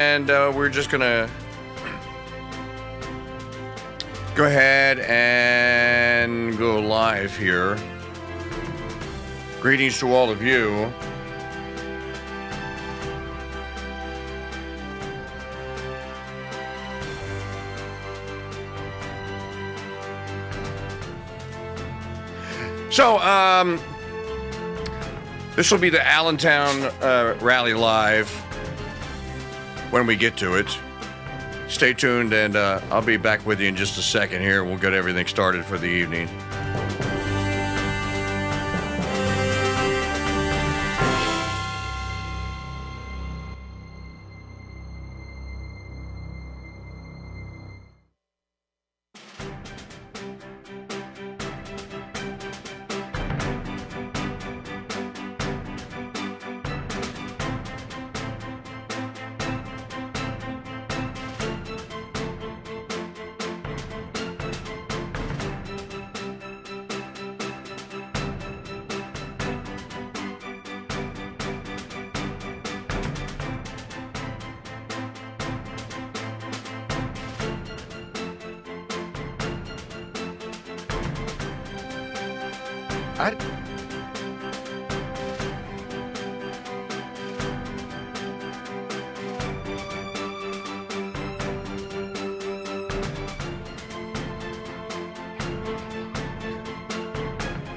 And we're just going to go ahead and go live here. Greetings to all of you. So, this will be the Allentown rally live when we get to it. Stay tuned, and I'll be back with you in just a second here. We'll get everything started for the evening.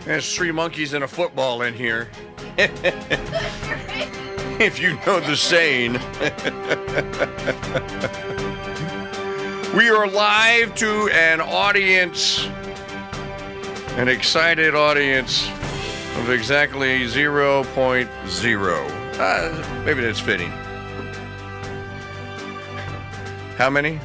There's three monkeys and a football in here. If you know the saying. We are live to an audience, an excited audience of exactly 0.0. Maybe that's fitting. How many?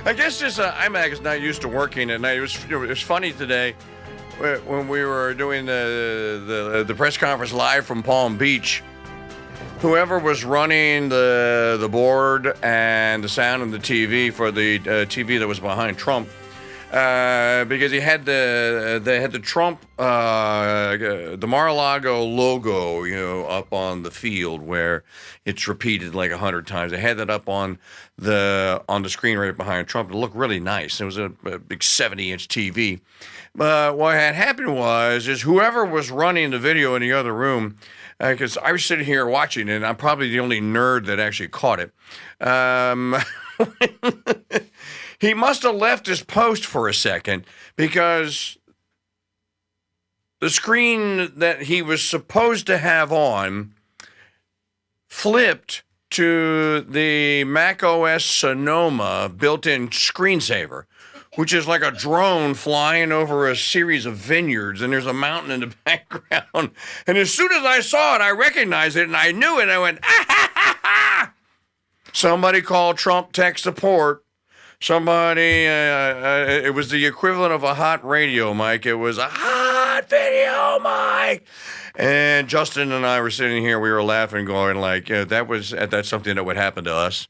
I guess this iMac is not used to working at night. It was funny today when we were doing the press conference live from Palm Beach. Whoever was running the board and the sound and the TV for the TV that was behind Trump, because they had the Trump the Mar-a-Lago logo, up on the field where it's repeated like 100 times. They had that up on the screen right behind Trump. It looked really nice. It was a big 70-inch TV. But what had happened is whoever was running the video in the other room, because I was sitting here watching it, and I'm probably the only nerd that actually caught it. He must have left his post for a second, because the screen that he was supposed to have on flipped to the Mac OS Sonoma built-in screensaver, which is like a drone flying over a series of vineyards, and there's a mountain in the background. And as soon as I saw it, I recognized it, and I knew it. I went, ah, ha, ha, ha. Somebody called Trump tech support. Somebody, it was the equivalent of a hot radio mic. It was a hot video mic. And Justin and I were sitting here, we were laughing, going like, that's something that would happen to us.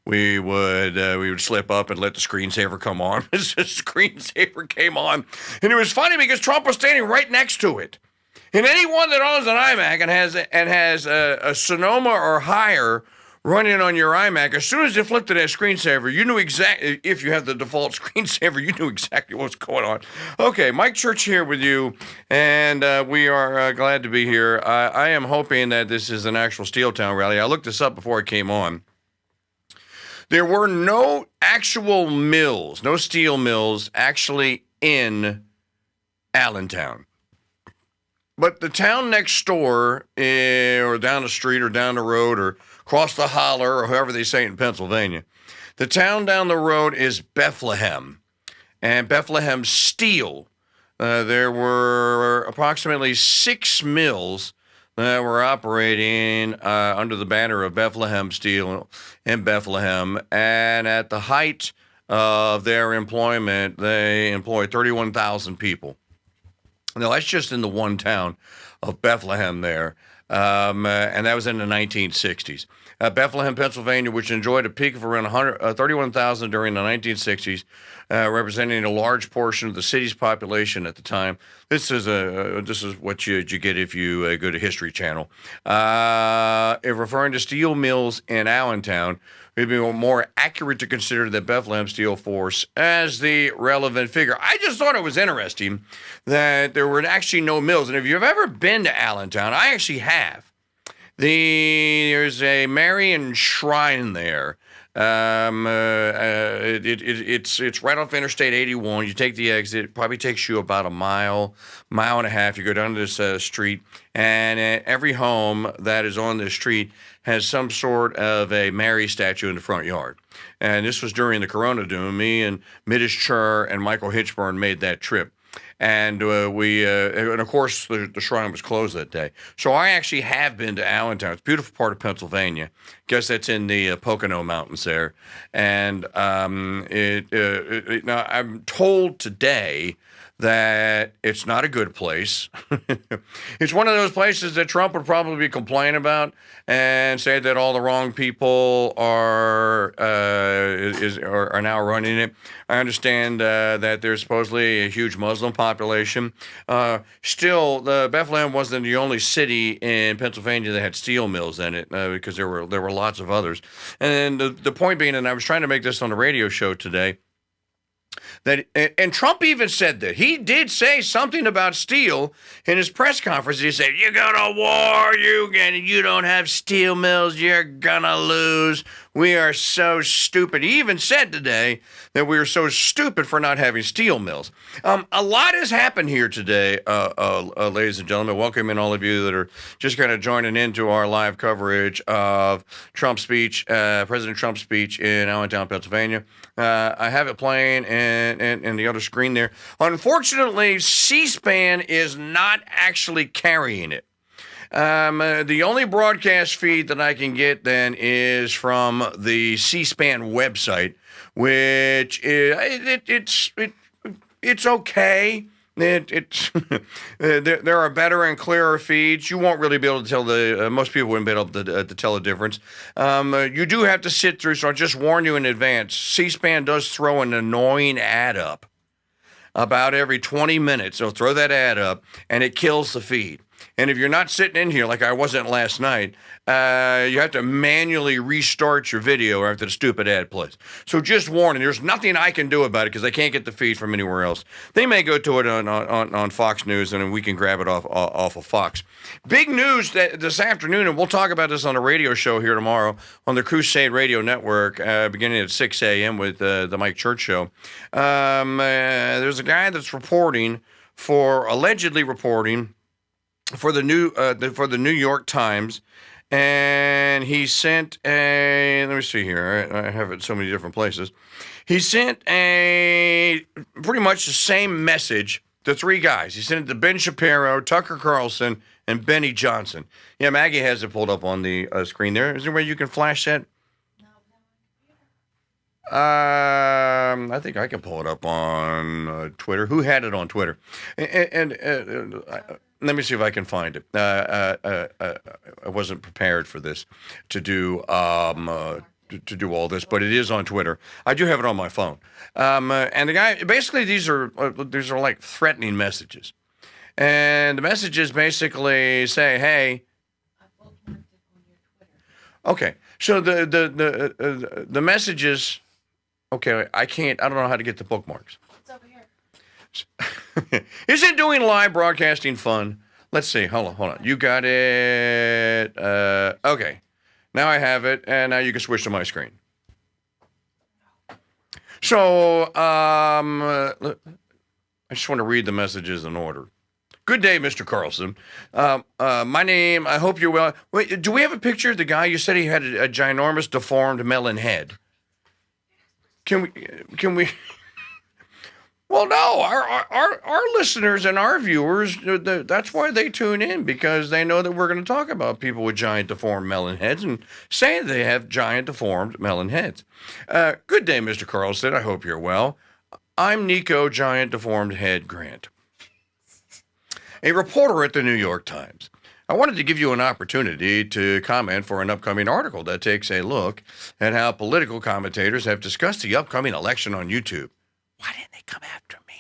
We would slip up and let the screensaver come on. The screensaver came on. And it was funny because Trump was standing right next to it. And anyone that owns an iMac and has a Sonoma or higher running on your iMac, as soon as it flipped to that screensaver, you knew exactly, if you have the default screensaver, you knew exactly what's going on. Okay, Mike Church here with you, and we are glad to be here. I am hoping that this is an actual Steeltown rally. I looked this up before I came on. There were no actual mills, no steel mills actually in Allentown. But the town next door, or down the street or down the road or across the holler, or however they say it in Pennsylvania, the town down the road is Bethlehem. And Bethlehem Steel there were approximately 6 mills that were operating under the banner of Bethlehem Steel in Bethlehem. And at the height of their employment, they employed 31,000 people. Now, that's just in the one town of Bethlehem there. And that was in the 1960s. Bethlehem, Pennsylvania, which enjoyed a peak of around 31,000 during the 1960s, representing a large portion of the city's population at the time. This is what you get if you go to History Channel. Referring to steel mills in Allentown, it'd be more accurate to consider the Bethlehem Steel Force as the relevant figure. I just thought it was interesting that there were actually no mills. And if you've ever been to Allentown, I actually have. There's a Marian shrine there. It's right off Interstate 81. You take the exit. It probably takes you about a mile and a half. You go down to this street, and every home that is on this street has some sort of a Mary statue in the front yard. And this was during the Corona Doom. Me and Middish Chur and Michael Hitchburn made that trip. And and of course, the shrine was closed that day. So I actually have been to Allentown. It's a beautiful part of Pennsylvania. Guess that's in the Pocono Mountains there. And now I'm told today that it's not a good place. It's one of those places that Trump would probably complain about and say that all the wrong people are now running it. I understand that there's supposedly a huge Muslim population. Still, Bethlehem wasn't the only city in Pennsylvania that had steel mills in it, because there were lots of others. And the point being, and I was trying to make this on the radio show today, that, and Trump even said that. He did say something about steel in his press conference. He said, you go to war, you don't have steel mills, you're gonna lose. We are so stupid. He even said today that we are so stupid for not having steel mills. A lot has happened here today, ladies and gentlemen. Welcome in all of you that are just kind of joining into our live coverage of Trump's speech, President Trump's speech in Allentown, Pennsylvania. I have it playing in the other screen there. Unfortunately, C-SPAN is not actually carrying it. The only broadcast feed that I can get then is from the C-SPAN website, which is it's okay. There are better and clearer feeds. You won't really be able to tell most people wouldn't be able to tell the difference. You do have to sit through, so I'll just warn you in advance. C-SPAN does throw an annoying ad up about every 20 minutes. They'll throw that ad up, and it kills the feed. And if you're not sitting in here like I wasn't last night, you have to manually restart your video after the stupid ad plays. So just warning, there's nothing I can do about it because I can't get the feed from anywhere else. They may go to it on Fox News, and then we can grab it off of Fox. Big news that this afternoon, and we'll talk about this on a radio show here tomorrow on the Crusade Radio Network, beginning at 6 a.m. with the Mike Church Show. There's a guy that's allegedly reporting for the New York Times, and he sent let me see here. I have it so many different places. He sent pretty much the same message to three guys. He sent it to Ben Shapiro, Tucker Carlson, and Benny Johnson. Yeah, Maggie has it pulled up on the screen there. Is there a way you can flash that? I think I can pull it up on Twitter. Who had it on Twitter? Let me see if I can find it. I wasn't prepared for this to do all this, but it is on Twitter. I do have it on my phone. And the guy, basically, these are like threatening messages, and the messages basically say, "Hey." Okay, so the messages. Okay, I don't know how to get the bookmarks. It's over here. Isn't doing live broadcasting fun? Let's see. Hold on. You got it. Okay. Now I have it, and now you can switch to my screen. So, I just want to read the messages in order. Good day, Mr. Carlson. My name, I hope you're well. Wait, do we have a picture of the guy? You said he had a ginormous deformed melon head. Can we Well, no, our listeners and our viewers, that's why they tune in, because they know that we're going to talk about people with giant deformed melon heads and say they have giant deformed melon heads. Good day, Mr. Carlson. I hope you're well. I'm Nico Giant Deformed Head Grant, a reporter at the New York Times. I wanted to give you an opportunity to comment for an upcoming article that takes a look at how political commentators have discussed the upcoming election on YouTube. Why didn't they come after me?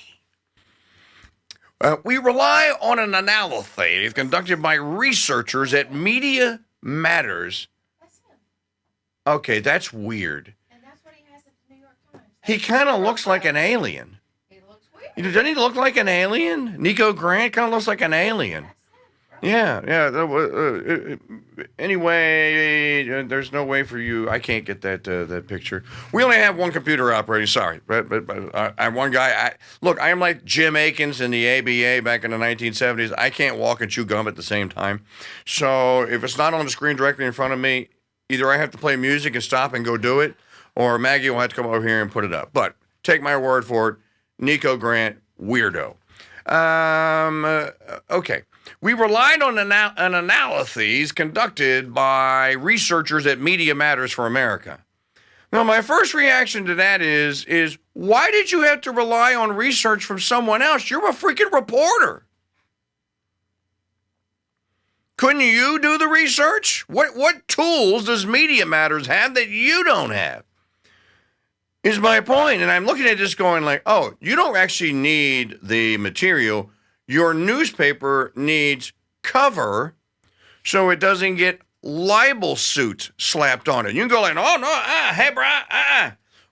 We rely on an analysis conducted by researchers at Media Matters. That's him. Okay, that's weird. And that's what he has at the New York Times. He kind of looks like an alien. He looks weird. Doesn't he look like an alien? Nico Grant kind of looks like an alien. Yeah. Anyway, there's no way for you. I can't get that picture. We only have one computer operating. Sorry, but I'm one guy. Look, I am like Jim Akins in the ABA back in the 1970s. I can't walk and chew gum at the same time. So if it's not on the screen directly in front of me, either I have to play music and stop and go do it, or Maggie will have to come over here and put it up. But take my word for it, Nico Grant, weirdo. Okay. We relied on an analysis conducted by researchers at Media Matters for America. Now, my first reaction to that is why did you have to rely on research from someone else? You're a freaking reporter. Couldn't you do the research? What tools does Media Matters have that you don't have? Is my point. And I'm looking at this going like, oh, you don't actually need the material. Your newspaper needs cover so it doesn't get libel suit slapped on it. You can go like, oh, no, hey, bro,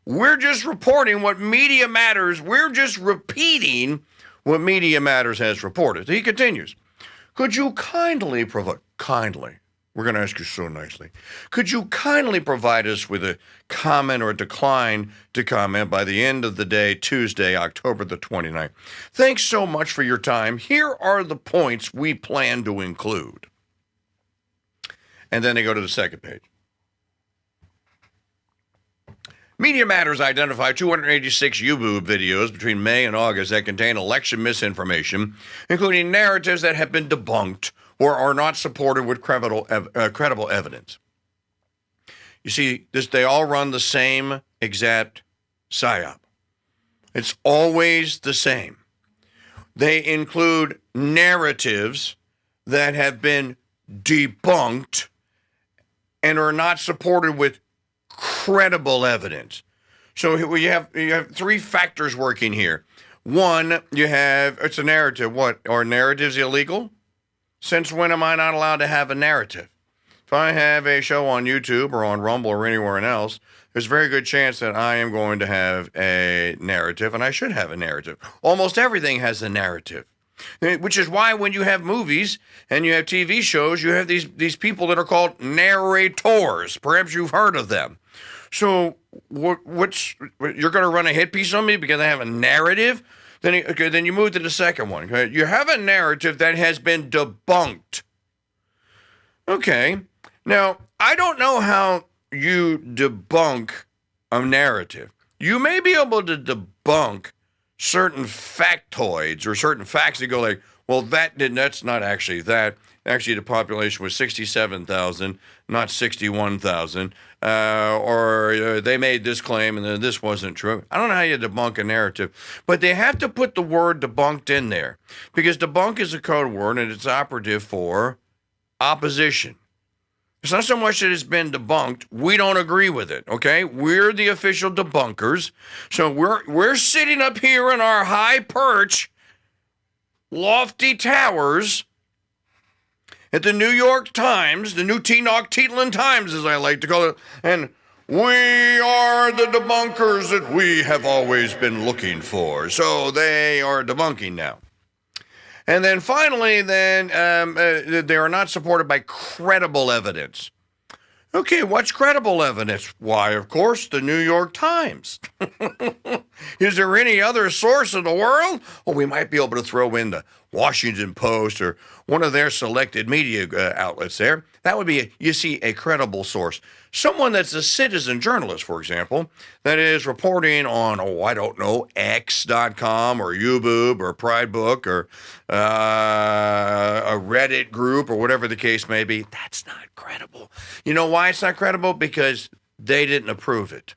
We're just reporting what Media Matters, we're just repeating what Media Matters has reported. He continues, could you kindly, we're going to ask you so nicely, could you kindly provide us with a comment or decline to comment by the end of the day, Tuesday, October the 29th? Thanks so much for your time. Here are the points we plan to include. And then they go to the second page. Media Matters identified 286 YouTube videos between May and August that contain election misinformation, including narratives that have been debunked or are not supported with credible evidence. You see, they all run the same exact psyop. It's always the same. They include narratives that have been debunked and are not supported with credible evidence. So you have three factors working here. One, it's a narrative. What? Are narratives illegal? Since when am I not allowed to have a narrative? If I have a show on YouTube or on Rumble or anywhere else, there's a very good chance that I am going to have a narrative, and I should have a narrative. Almost everything has a narrative, which is why when you have movies and you have TV shows, you have these people that are called narrators. Perhaps you've heard of them. So you're going to run a hit piece on me because I have a narrative? Then you move to the second one. Okay? You have a narrative that has been debunked. Okay. Now, I don't know how you debunk a narrative. You may be able to debunk certain factoids or certain facts that go like, well, that's not actually that. Actually, the population was 67,000, not 61,000. Or they made this claim and then this wasn't true. I don't know how you debunk a narrative, but they have to put the word debunked in there because debunk is a code word and it's operative for opposition. It's not so much that it's been debunked. We don't agree with it, okay? We're the official debunkers. So we're sitting up here in our high perch, lofty towers at the New York Times, the New Tenoch-Teatland Times, as I like to call it, and we are the debunkers that we have always been looking for. So they are debunking now. And then finally, they are not supported by credible evidence. Okay, what's credible evidence? Why, of course, the New York Times. Is there any other source in the world? Well, we might be able to throw in the Washington Post or one of their selected media outlets there. That would be, you see, a credible source. Someone that's a citizen journalist, for example, that is reporting on, I don't know, X.com or YouBoob or Pridebook or a Reddit group or whatever the case may be. That's not credible. You know why it's not credible? Because they didn't approve it.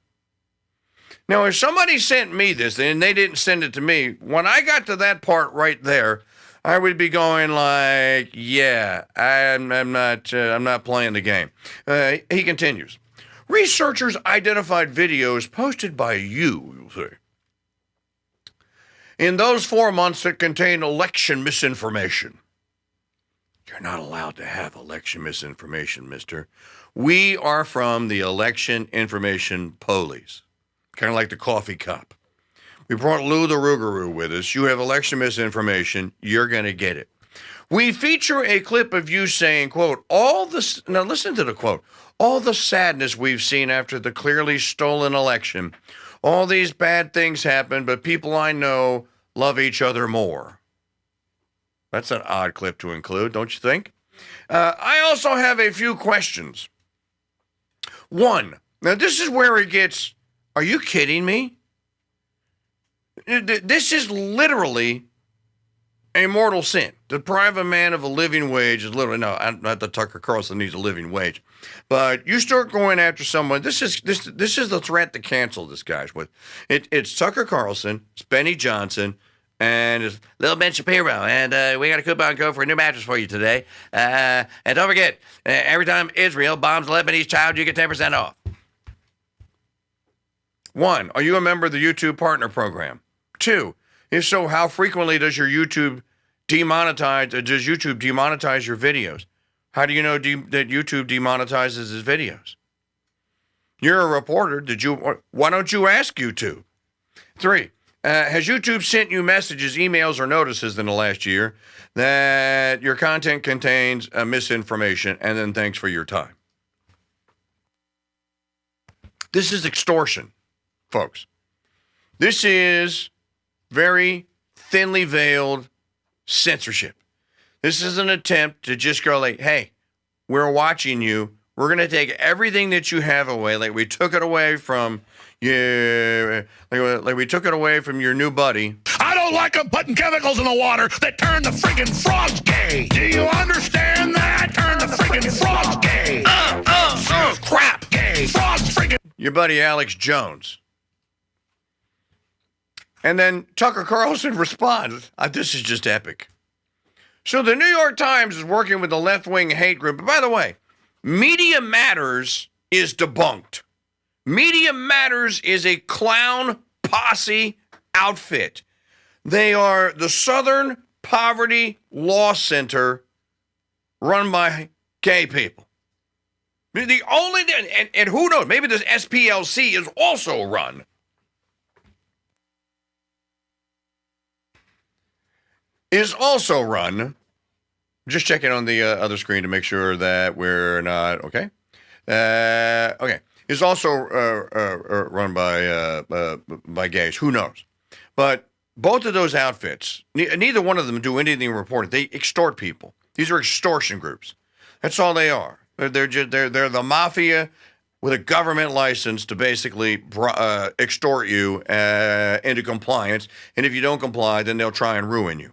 Now, if somebody sent me this and they didn't send it to me, when I got to that part right there, I would be going like, yeah, I'm not playing the game. He continues. Researchers identified videos posted by you'll see, in those 4 months that contain election misinformation. You're not allowed to have election misinformation, mister. We are from the election information police, kind of like the coffee cup. We brought Lou the Rougarou with us. You have election misinformation. You're going to get it. We feature a clip of you saying, quote, now listen to the quote, all the sadness we've seen after the clearly stolen election. All these bad things happen, but people I know love each other more. That's an odd clip to include, don't you think? I also have a few questions. One, now this is where it gets, are you kidding me? This is literally a mortal sin. Deprive a man of a living wage is literally, no, not that Tucker Carlson needs a living wage, but you start going after someone. This is the threat to cancel this guy's with. It's Tucker Carlson, it's Benny Johnson, and it's Little Ben Shapiro, and we got a coupon code for a new mattress for you today. And don't forget, every time Israel bombs a Lebanese child, you get 10% off. One, are you a member of the YouTube Partner Program? Two, if so, how frequently does YouTube demonetize your videos? How do you know that YouTube demonetizes his videos? You're a reporter. Why don't you ask YouTube? Three, has YouTube sent you messages, emails, or notices in the last year that your content contains misinformation, and then thanks for your time? This is extortion, folks. This is very thinly veiled censorship. This is an attempt to just go like, hey, we're watching you. We're going to take everything that you have away, like we took it away from you, like we took it away from your new buddy. I don't like them putting chemicals in the water that turn the friggin' frogs gay. Do you understand that? Turn the friggin' frogs gay. Crap gay. Frogs friggin'. Your buddy Alex Jones. And then Tucker Carlson responds, this is just epic. So the New York Times is working with the left-wing hate group. By the way, Media Matters is debunked. Media Matters is a clown posse outfit. They are the Southern Poverty Law Center run by gay people. The only, and who knows, maybe this SPLC is also run. Just checking on the other screen to make sure that we're not, okay? Okay. Is also run by gays. Who knows? But both of those outfits, neither one of them do anything reported. They extort people. These are extortion groups. That's all they are. They're the mafia with a government license to basically extort you into compliance. And if you don't comply, then they'll try and ruin you.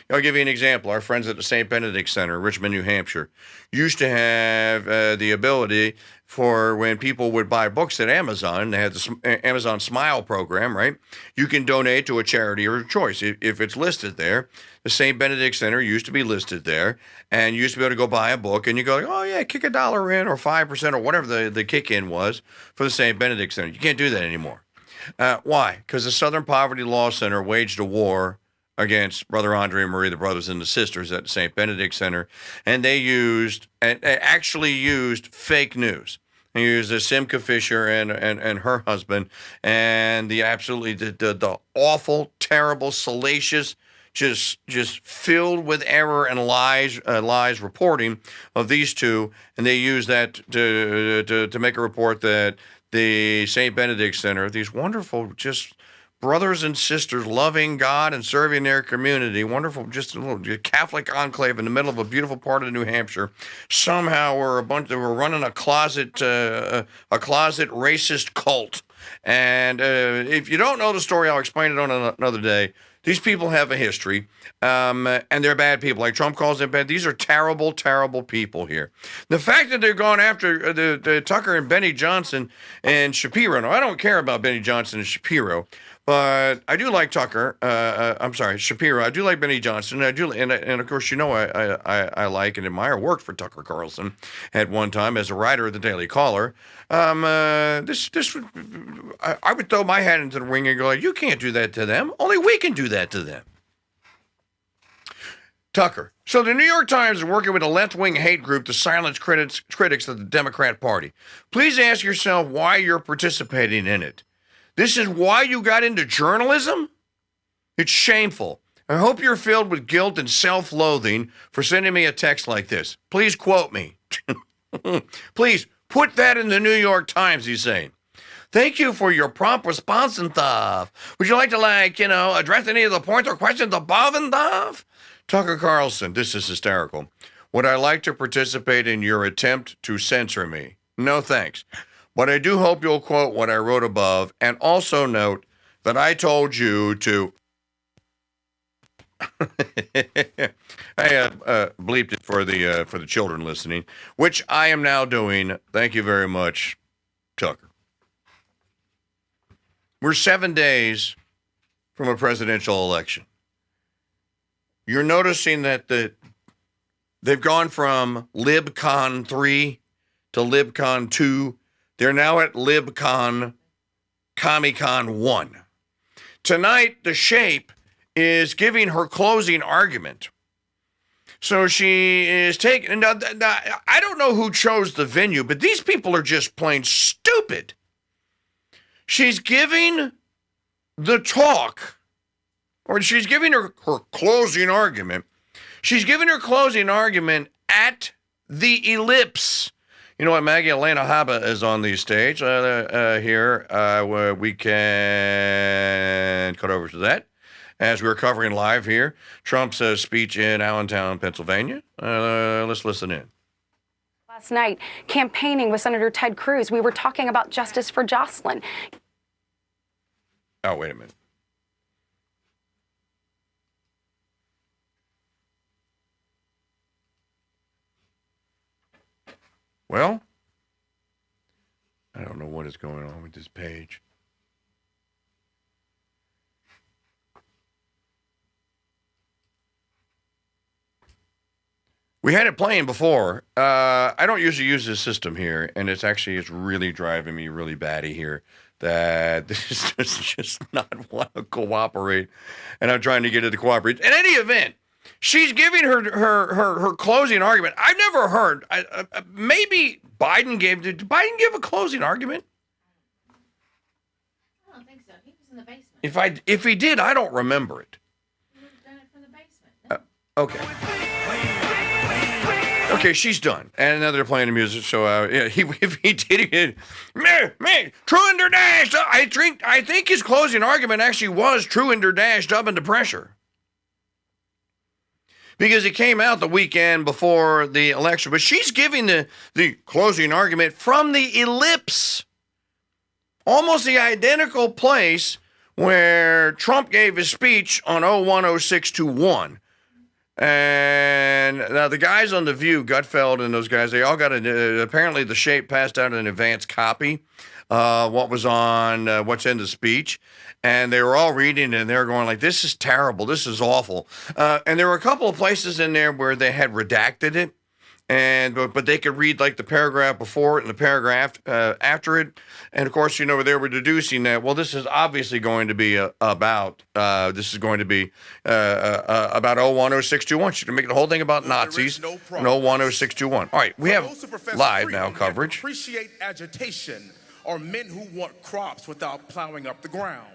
I'll give you an example. Our friends at the St. Benedict Center in Richmond, New Hampshire, used to have the ability for when people would buy books at Amazon, they had the Amazon Smile program, right? You can donate to a charity of your choice. If it's listed there, the St. Benedict Center used to be listed there, and you used to be able to go buy a book, and you go, oh, yeah, kick $1 in or 5% or whatever the kick-in was for the St. Benedict Center. You can't do that anymore. Why? Because the Southern Poverty Law Center waged a war against Brother Andre and Marie, the brothers and the sisters at the St. Benedict Center, and they actually used fake news. They used Simca Fisher and her husband, and the awful, terrible, salacious, just filled with error and lies reporting of these two, and they use that to make a report that the St. Benedict Center, these wonderful just brothers and sisters loving God and serving their community, wonderful, just a little Catholic enclave in the middle of a beautiful part of New Hampshire, somehow were running a closet racist cult. And if you don't know the story, I'll explain it on another day. These people have a history, and they're bad people. Like Trump calls them bad. These are terrible, terrible people here. The fact that they're going after the Tucker and Benny Johnson and Shapiro. Now, I don't care about Benny Johnson and Shapiro, but I do like Tucker. I'm sorry, Shapiro. I do like Benny Johnson. And of course, I like and admire, worked for Tucker Carlson at one time as a writer of the Daily Caller. I would throw my hat into the ring and go, you can't do that to them. Only we can do that to them. Tucker. So the New York Times is working with a left-wing hate group to silence critics of the Democrat Party. Please ask yourself why you're participating in it. This is why you got into journalism? It's shameful. I hope you're filled with guilt and self-loathing for sending me a text like this. Please quote me. Please put that in the New York Times, he's saying. Thank you for your prompt response and stuff. Would you like to, address any of the points or questions above and stuff? Tucker Carlson, this is hysterical. Would I like to participate in your attempt to censor me? No, thanks. But I do hope you'll quote what I wrote above, and also note that I told you to. I bleeped it for the children listening, which I am now doing. Thank you very much, Tucker. We're 7 days from a presidential election. You're noticing that they've gone from LibCon 3 to LibCon 2. They're now at LibCon, Comic-Con 1. Tonight, the Shape is giving her closing argument. So she is taking... Now, I don't know who chose the venue, but these people are just plain stupid. She's giving the talk, or she's giving her closing argument. She's giving her closing argument at the Ellipse. You know what? Maggie Elena Haba is on the stage here. We can cut over to that as we're covering live here. Trump's speech in Allentown, Pennsylvania. Let's listen in. Last night, campaigning with Senator Ted Cruz, we were talking about justice for Jocelyn. Oh, wait a minute. Well, I don't know what is going on with this page. We had it playing before. I don't usually use this system here, and it's really driving me really batty here that this is just not want to cooperate, and I'm trying to get it to cooperate. In any event, she's giving her closing argument. I've never heard. Maybe Biden did Biden give a closing argument? I don't think so. He was in the basement. If he did, I don't remember it. He would have done it from the basement. Okay. Okay, she's done. And now they're playing the music, so if he did, man, true under dash. I think his closing argument actually was true under dash up under pressure. Because it came out the weekend before the election. But she's giving the closing argument from the Ellipse. Almost the identical place where Trump gave his speech on 010621. And now the guys on The View, Gutfeld and those guys, they all got apparently the Shape passed out an advance copy, what's in the speech. And they were all reading it, and they were going like, this is terrible, this is awful. And there were a couple of places in there where they had redacted it, but they could read like the paragraph before it and the paragraph after it. And of course, they were deducing that, well, this is obviously going to be about 010621. She can make the whole thing about Nazis. No 010621. All right, we have live now coverage. Appreciate agitation are men who want crops without plowing up the ground.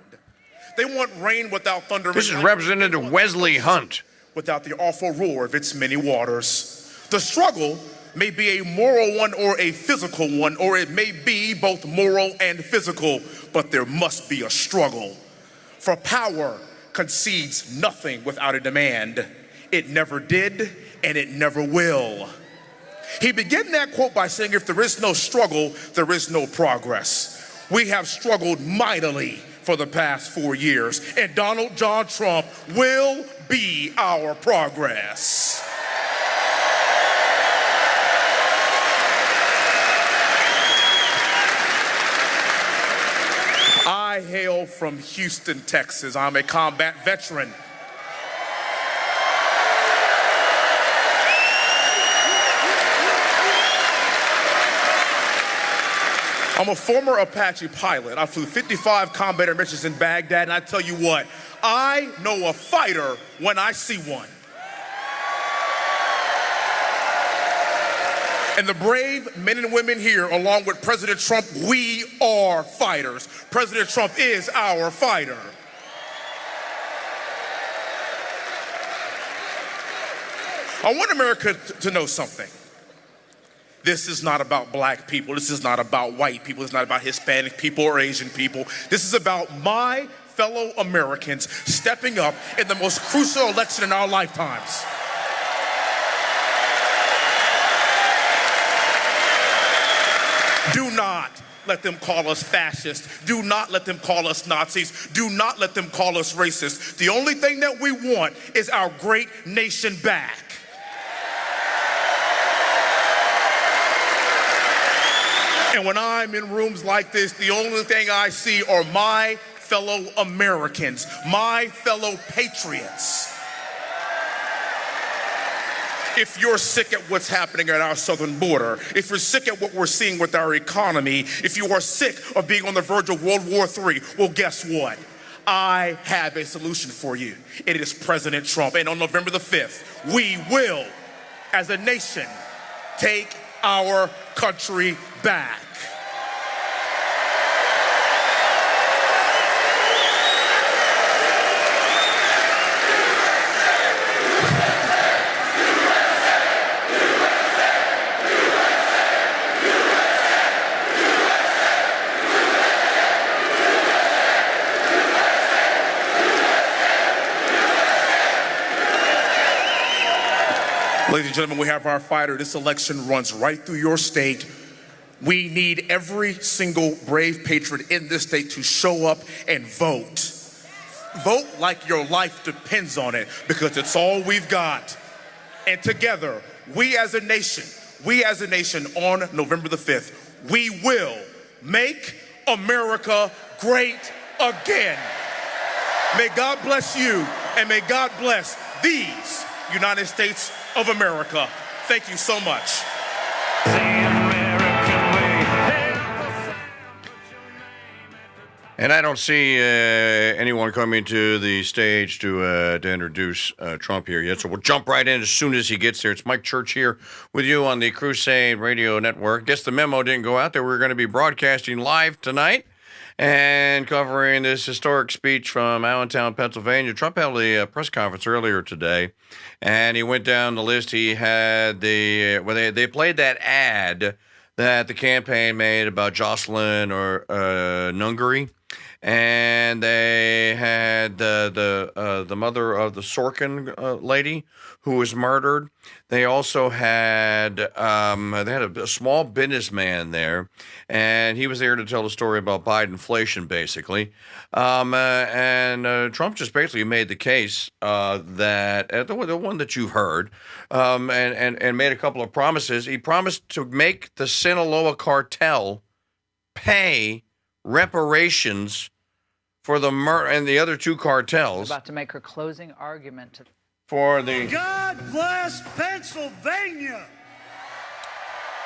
They want rain without thunder. This is Representative Wesley Hunt. Without the awful roar of its many waters. The struggle may be a moral one or a physical one, or it may be both moral and physical, but there must be a struggle. For power concedes nothing without a demand. It never did, and it never will. He began that quote by saying, if there is no struggle, there is no progress. We have struggled mightily for the past 4 years, and Donald John Trump will be our progress. I hail from Houston, Texas. I'm a combat veteran. I'm a former Apache pilot. I flew 55 combat air missions in Baghdad, and I tell you what, I know a fighter when I see one. And the brave men and women here, along with President Trump, we are fighters. President Trump is our fighter. I want America to know something. This is not about black people. This is not about white people. It's not about Hispanic people or Asian people. This is about my fellow Americans stepping up in the most crucial election in our lifetimes. Do not let them call us fascists. Do not let them call us Nazis. Do not let them call us racist. The only thing that we want is our great nation back. And when I'm in rooms like this, the only thing I see are my fellow Americans, my fellow patriots. If you're sick at what's happening at our southern border, if you're sick at what we're seeing with our economy, if you are sick of being on the verge of World War III, well, guess what? I have a solution for you. It is President Trump. And on November the 5th, we will, as a nation, take our country back. Ladies and gentlemen, we have our fighter. This election runs right through your state. We need every single brave patriot in this state to show up and vote. Vote like your life depends on it, because it's all we've got. And together, we as a nation on November the 5th, we will make America great again. May God bless you, and may God bless these United States of America. Thank you so much. And I don't see anyone coming to the stage to introduce Trump here yet, so we'll jump right in as soon as he gets there. It's Mike Church here with you on the Crusade Radio Network. Guess the memo didn't go out there. We're going to be broadcasting live tonight and covering this historic speech from Allentown, Pennsylvania. Trump held a press conference earlier today, and he went down the list. He had they played that ad that the campaign made about Jocelyn or Nungary, and they had the mother of the Sorkin lady who was murdered. They also had a small businessman there, and he was there to tell the story about Bidenflation, basically. And Trump just basically made the case that the one that you've heard, and made a couple of promises. He promised to make the Sinaloa cartel pay reparations for the murder and the other two cartels. About to make her closing argument for the God bless Pennsylvania.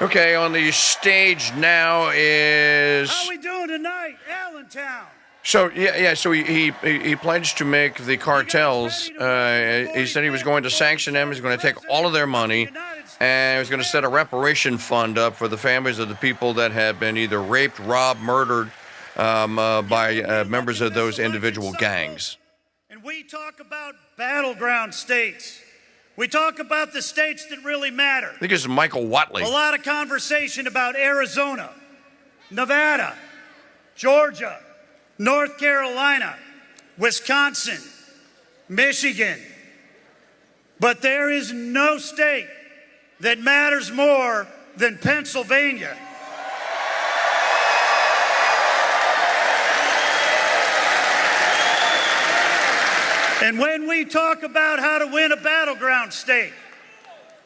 Okay, on the stage now is. How we doing tonight, Allentown? So so he pledged to make the cartels. He said he was going to sanction them. He's going to take all of their money, and he was going to set a reparation fund up for the families of the people that have been either raped, robbed, murdered, by members of those individual gangs. And we talk about battleground states. We talk about the states that really matter. I think it's Michael Watley. A lot of conversation about Arizona, Nevada, Georgia, North Carolina, Wisconsin, Michigan. But there is no state that matters more than Pennsylvania. And when we talk about how to win a battleground state,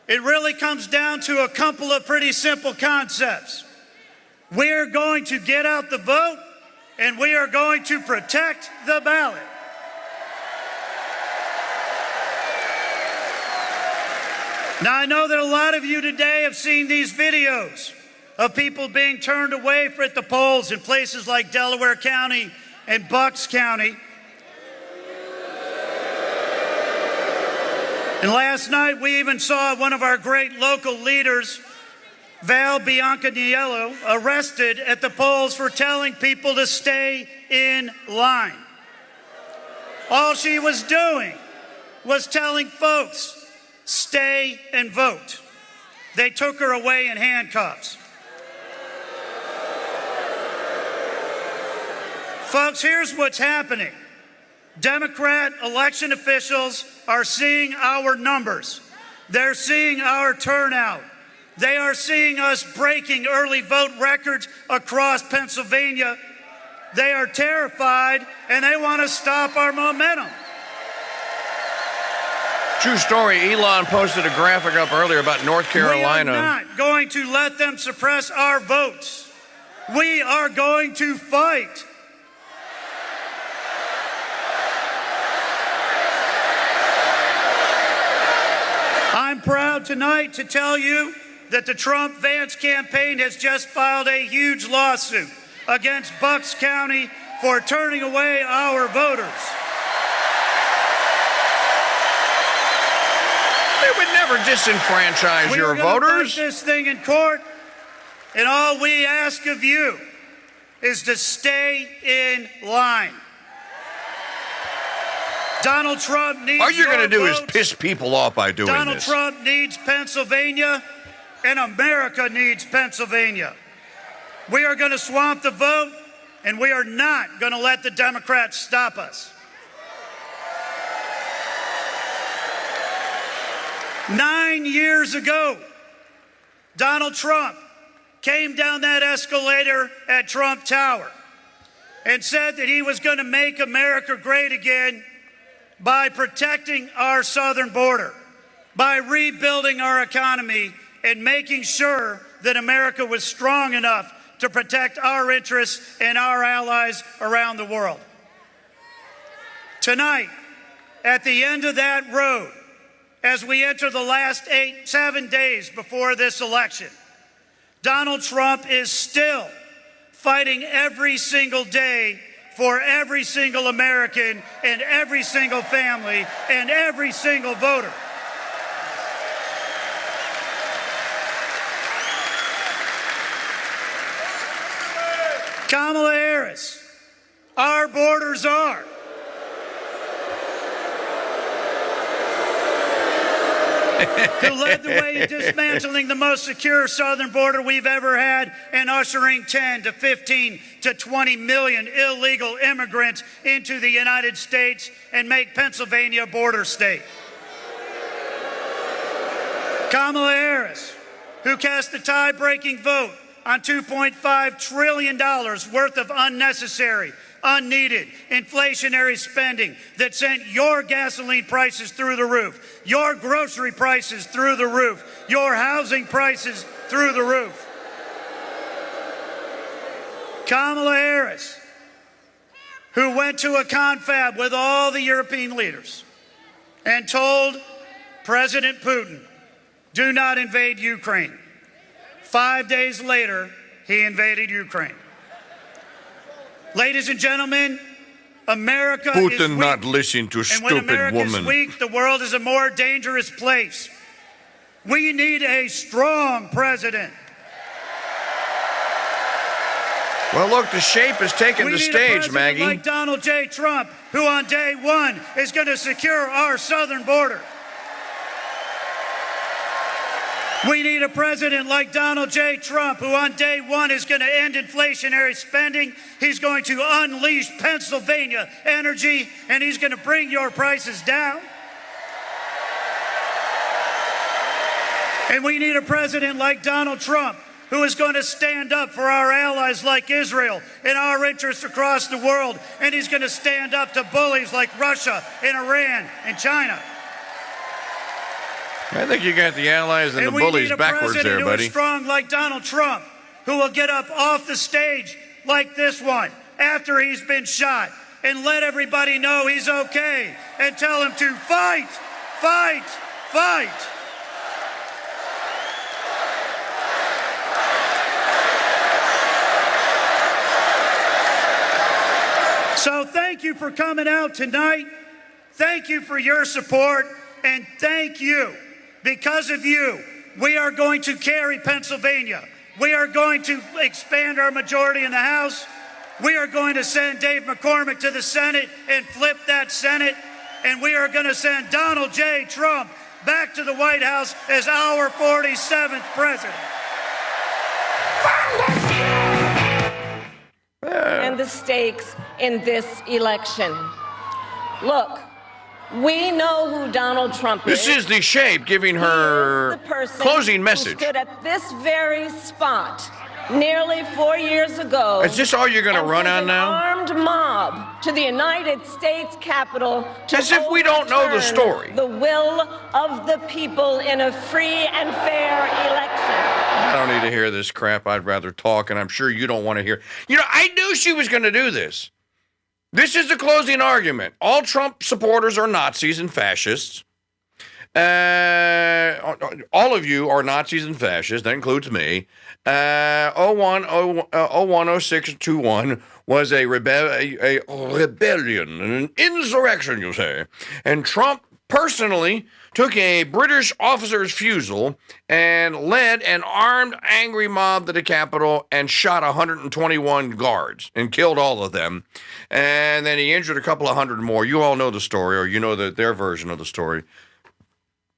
it really comes down to a couple of pretty simple concepts. We're going to get out the vote, and we are going to protect the ballot. Now, I know that a lot of you today have seen these videos of people being turned away at the polls in places like Delaware County and Bucks County. And last night, we even saw one of our great local leaders, Val Biancaniello, arrested at the polls for telling people to stay in line. All she was doing was telling folks, stay and vote. They took her away in handcuffs. Folks, here's what's happening. Democrat election officials are seeing our numbers. They're seeing our turnout. They are seeing us breaking early vote records across Pennsylvania. They are terrified, and they want to stop our momentum. True story. Elon posted a graphic up earlier about North Carolina. We are not going to let them suppress our votes. We are going to fight. I'm proud tonight to tell you that the Trump-Vance campaign has just filed a huge lawsuit against Bucks County for turning away our voters. They would never disenfranchise your voters. Fight this thing in court, and all we ask of you is to stay in line. Donald Trump needs All you're going to do is votes. piss people off by doing Donald this. Trump needs Pennsylvania, and America needs Pennsylvania. We are going to swamp the vote, and we are not going to let the Democrats stop us. 9 years ago, Donald Trump came down that escalator at Trump Tower and said that he was going to make America great again by protecting our southern border, by rebuilding our economy, and making sure that America was strong enough to protect our interests and our allies around the world. Tonight, at the end of that road, as we enter the last 7 days before this election, Donald Trump is still fighting every single day for every single American and every single family and every single voter. Kamala Harris, our borders are. Who led the way in dismantling the most secure southern border we've ever had and ushering 10 to 15 to 20 million illegal immigrants into the United States and make Pennsylvania a border state. Kamala Harris, who cast the tie-breaking vote on $2.5 trillion worth of unnecessary, unneeded, inflationary spending that sent your gasoline prices through the roof, your grocery prices through the roof, your housing prices through the roof. Kamala Harris, who went to a confab with all the European leaders and told President Putin, do not invade Ukraine. 5 days later, he invaded Ukraine. Ladies and gentlemen, America is Putin weak. not listen to And stupid when America woman. is weak, the world is a more dangerous place. We need a strong president. Well, look, the shape has taken We the need a stage, president Maggie. like Donald J. Trump, who on day one is going to secure our southern border. We need a president like Donald J. Trump, who on day one is going to end inflationary spending. He's going to unleash Pennsylvania energy, and he's going to bring your prices down. And we need a president like Donald Trump, who is going to stand up for our allies like Israel and our interests across the world. And he's going to stand up to bullies like Russia and Iran and China. I think you got the allies and the we bullies need a backwards president there, who buddy. is strong like Donald Trump, who will get up off the stage like this one after he's been shot and let everybody know he's okay and tell him to fight, fight, fight. So thank you for coming out tonight. Thank you for your support. And thank you. Because of you, we are going to carry Pennsylvania. We are going to expand our majority in the House. We are going to send Dave McCormick to the Senate and flip that Senate. And we are going to send Donald J. Trump back to the White House as our 47th president. And the stakes in this election. Look, we know who Donald Trump is. This is the shape giving her He is the person closing message. who stood at this very spot nearly 4 years ago. Is this all you're going to and run sent on an now? armed mob to the United States Capitol to As if we don't know the overturn story. the will of the people in a free and fair election. I don't need to hear this crap. I'd rather talk, and I'm sure you don't want to hear. You know, I knew she was going to do this. This is the closing argument. All Trump supporters are Nazis and fascists. All of you are Nazis and fascists. That includes me. 010621 was a rebellion, an insurrection, you say. And Trump personally took a British officer's fusil and led an armed, angry mob to the Capitol and shot 121 guards and killed all of them. And then he injured a couple of hundred more. You all know the story, or you know their version of the story.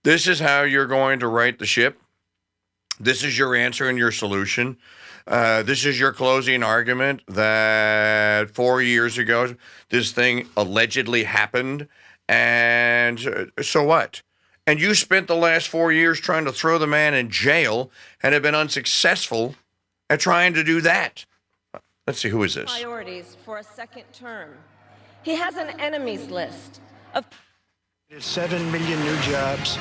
This is how you're going to right the ship. This is your answer and your solution. This is your closing argument that 4 years ago this thing allegedly happened. And so what? And you spent the last 4 years trying to throw the man in jail and have been unsuccessful at trying to do that. Let's see, who is this? Priorities for a second term. He has an enemies list of 7 million new jobs,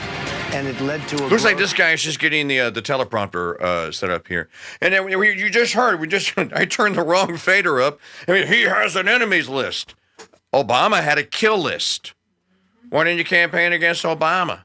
and it led to a Looks like this guy is just getting the teleprompter set up here. And then you just heard, I turned the wrong fader up. I mean, he has an enemies list. Obama had a kill list. Why didn't you campaign against Obama?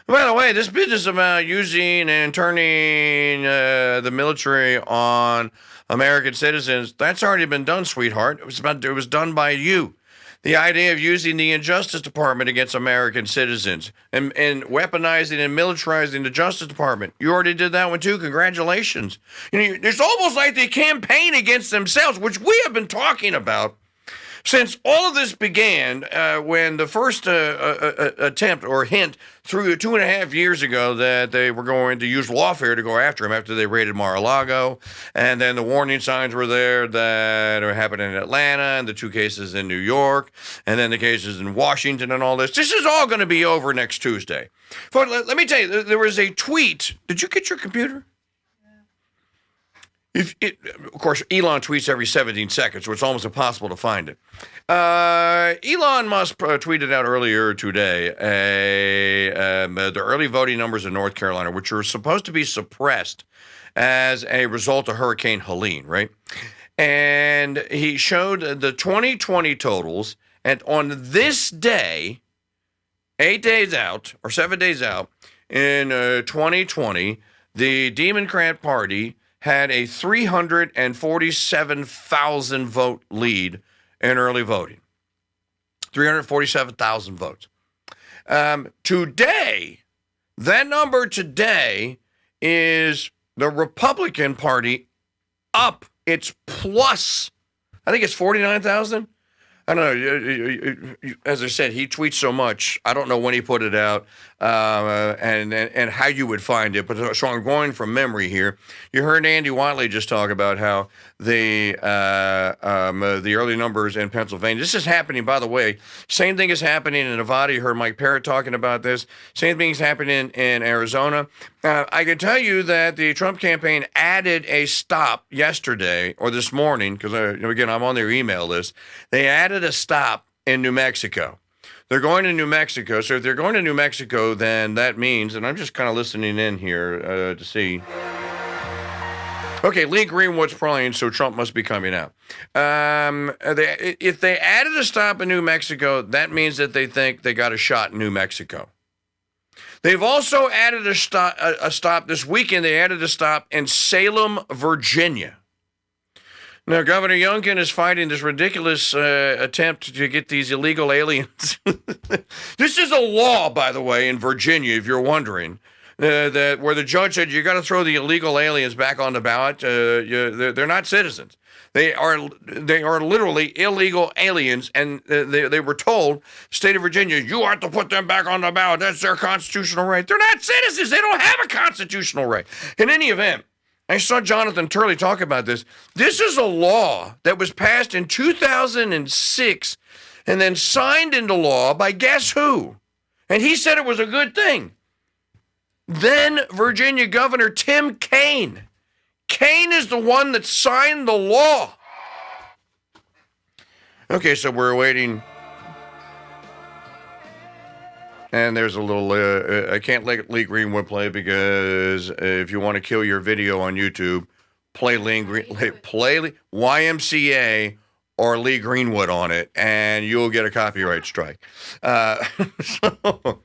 By the way, this business about using and turning the military on American citizens, that's already been done, sweetheart. It was done by you. The idea of using the Injustice Department against American citizens and weaponizing and militarizing the Justice Department. You already did that one too. Congratulations. You know, it's almost like they campaign against themselves, which we have been talking about since all of this began, when the first attempt or hint through 2.5 years ago that they were going to use lawfare to go after him after they raided Mar-a-Lago, and then the warning signs were there that are happening in Atlanta, and the 2 cases in New York, and then the cases in Washington and all this. This is all going to be over next Tuesday. But let me tell you, there was a tweet. Did you get your computer? Of course, Elon tweets every 17 seconds, so it's almost impossible to find it. Elon Musk tweeted out earlier today the early voting numbers in North Carolina, which are supposed to be suppressed as a result of Hurricane Helene, right? And he showed the 2020 totals, and on this day, 8 days out, or 7 days out, in 2020, the Democrat Party had a 347,000 vote lead in early voting. 347,000 votes. Today, that number today is the Republican Party up It's plus, I think it's 49,000. I don't know. As I said, he tweets so much. I don't know when he put it out and how you would find it. But so I'm going from memory here. You heard Andy Watley just talk about how the early numbers in Pennsylvania. This is happening, by the way. Same thing is happening in Nevada. You heard Mike Parrott talking about this. Same thing is happening in Arizona. I can tell you that the Trump campaign added a stop yesterday or this morning, because, again, I'm on their email list. They added a stop in New Mexico. They're going to New Mexico. So if they're going to New Mexico, then that means, and I'm just kind of listening in here to see. Okay, Lee Greenwood's praying, so Trump must be coming out. If they added a stop in New Mexico, that means that they think they got a shot in New Mexico. They've also added a stop this weekend. They added a stop in Salem, Virginia. Now, Governor Youngkin is fighting this ridiculous attempt to get these illegal aliens. This is a law, by the way, in Virginia, if you're wondering, that where the judge said you got to throw the illegal aliens back on the ballot. They're not citizens. They are literally illegal aliens, and they were told, state of Virginia, you are to put them back on the ballot. That's their constitutional right. They're not citizens. They don't have a constitutional right. In any event, I saw Jonathan Turley talk about this. This is a law that was passed in 2006 and then signed into law by guess who? And he said it was a good thing. Then Virginia Governor Tim Kaine. Kaine is the one that signed the law. Okay, so we're waiting. And there's a little, I can't let Lee Greenwood play because if you want to kill your video on YouTube, play YMCA or Lee Greenwood on it, and you'll get a copyright strike. So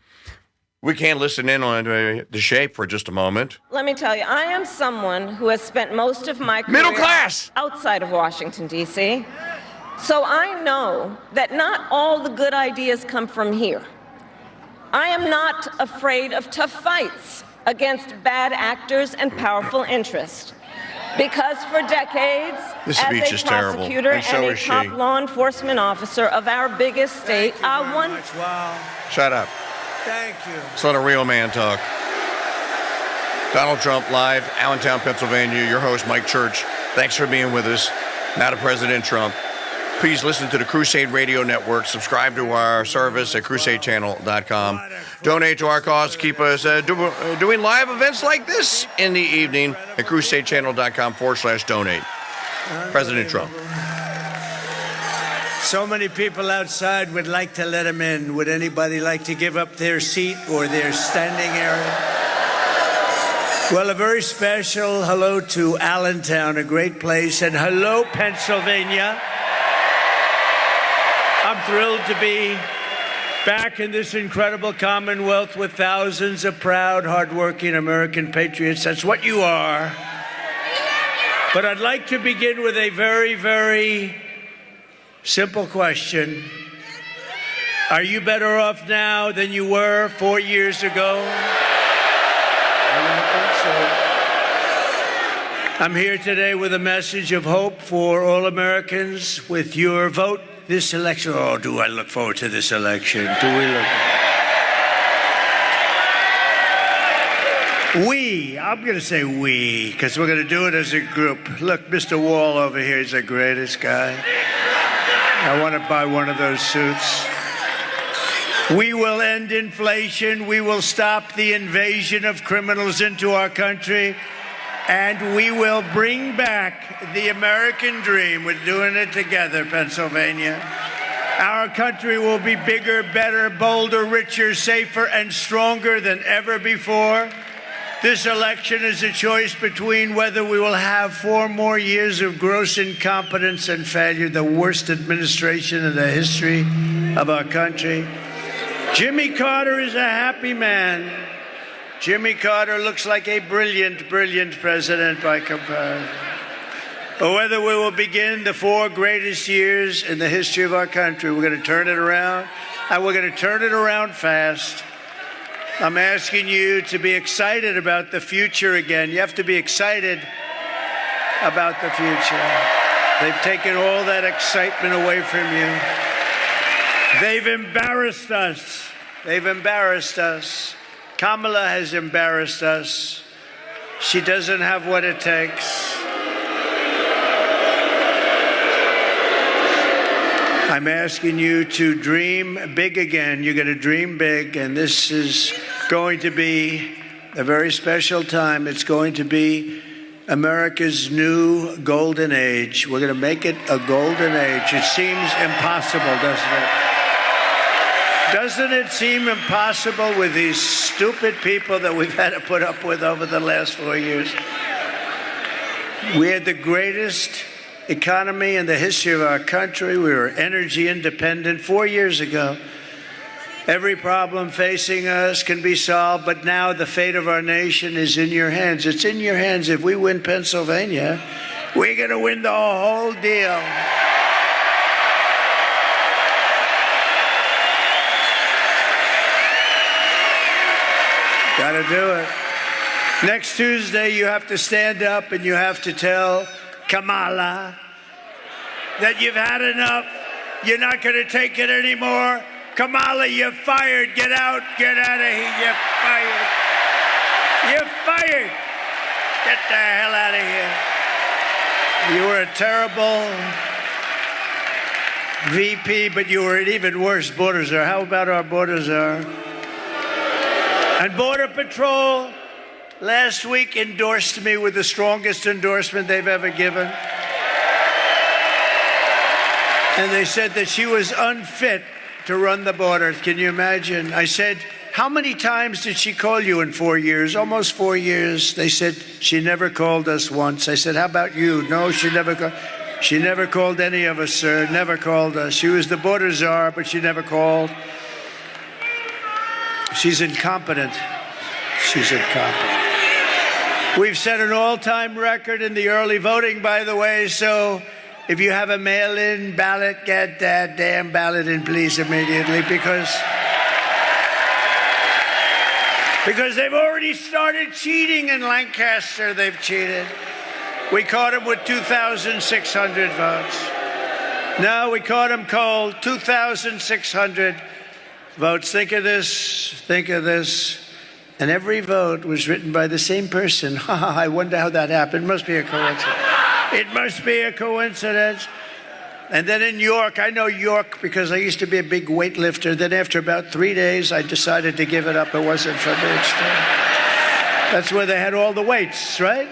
we can't listen in on the shape for just a moment. Let me tell you, I am someone who has spent most of my career middle class outside of Washington, D.C., so I know that not all the good ideas come from here. I am not afraid of tough fights against bad actors and powerful interests. Because for decades, as a prosecutor and a top law enforcement officer of our biggest state, Shut up. Thank you. Let's let a real man talk. Donald Trump live, Allentown, Pennsylvania. Your host, Mike Church. Thanks for being with us. Now to President Trump. Please listen to the Crusade Radio Network. Subscribe to our service at crusadechannel.com. Donate to our cause. Keep us doing live events like this in the evening at crusadechannel.com/donate. President Trump. So many people outside would like to let him in. Would anybody like to give up their seat or their standing area? Well, a very special hello to Allentown, a great place, and hello, Pennsylvania. I'm thrilled to be back in this incredible Commonwealth with thousands of proud, hardworking American patriots. That's what you are. But I'd like to begin with a very, very simple question. Are you better off now than you were 4 years ago? I don't think so. I'm here today with a message of hope for all Americans. With your vote this election, oh, do I look forward to this election? Do we look? I'm going to say we, because we're going to do it as a group. Look, Mr. Wall over here is the greatest guy. I want to buy one of those suits. We will end inflation. We will stop the invasion of criminals into our country. And we will bring back the American dream. We're doing it together, Pennsylvania. Our country will be bigger, better, bolder, richer, safer, and stronger than ever before. This election is a choice between whether we will have 4 more years of gross incompetence and failure, the worst administration in the history of our country. Jimmy Carter is a happy man. Jimmy Carter looks like a brilliant, brilliant president by comparison. Or whether we will begin the 4 greatest years in the history of our country. We're going to turn it around, and we're going to turn it around fast. I'm asking you to be excited about the future again. You have to be excited about the future. They've taken all that excitement away from you. They've embarrassed us. They've embarrassed us. Kamala has embarrassed us. She doesn't have what it takes. I'm asking you to dream big again. You're going to dream big, and this is going to be a very special time. It's going to be America's new golden age. We're going to make it a golden age. It seems impossible, doesn't it? Doesn't it seem impossible with these stupid people that we've had to put up with over the last 4 years? We had the greatest economy in the history of our country. We were energy independent 4 years ago. Every problem facing us can be solved, but now the fate of our nation is in your hands. It's in your hands. If we win Pennsylvania, we're going to win the whole deal. Got to do it. Next Tuesday, you have to stand up and you have to tell Kamala that you've had enough. You're not going to take it anymore. Kamala, you're fired. Get out. Get out of here. You're fired. You're fired. Get the hell out of here. You were a terrible VP, but you were an even worse border czar. How about our border czar? And Border Patrol last week endorsed me with the strongest endorsement they've ever given. And they said that she was unfit to run the border. Can you imagine? I said, how many times did she call you in 4 years? Almost 4 years. They said, she never called us once. I said, how about you? No, she never called. She never called any of us, sir. Never called us. She was the border czar, but she never called. She's incompetent. She's incompetent. We've set an all-time record in the early voting, by the way, so if you have a mail-in ballot, get that damn ballot in, please, immediately, because they've already started cheating in Lancaster. They've cheated. We caught them with 2,600 votes. No, we caught them cold, 2,600 votes. Think of this. Think of this. And every vote was written by the same person. I wonder how that happened. It must be a coincidence. It must be a coincidence. And then in York, I know York because I used to be a big weightlifter. Then after about 3 days, I decided to give it up. It wasn't for me. That's where they had all the weights, right?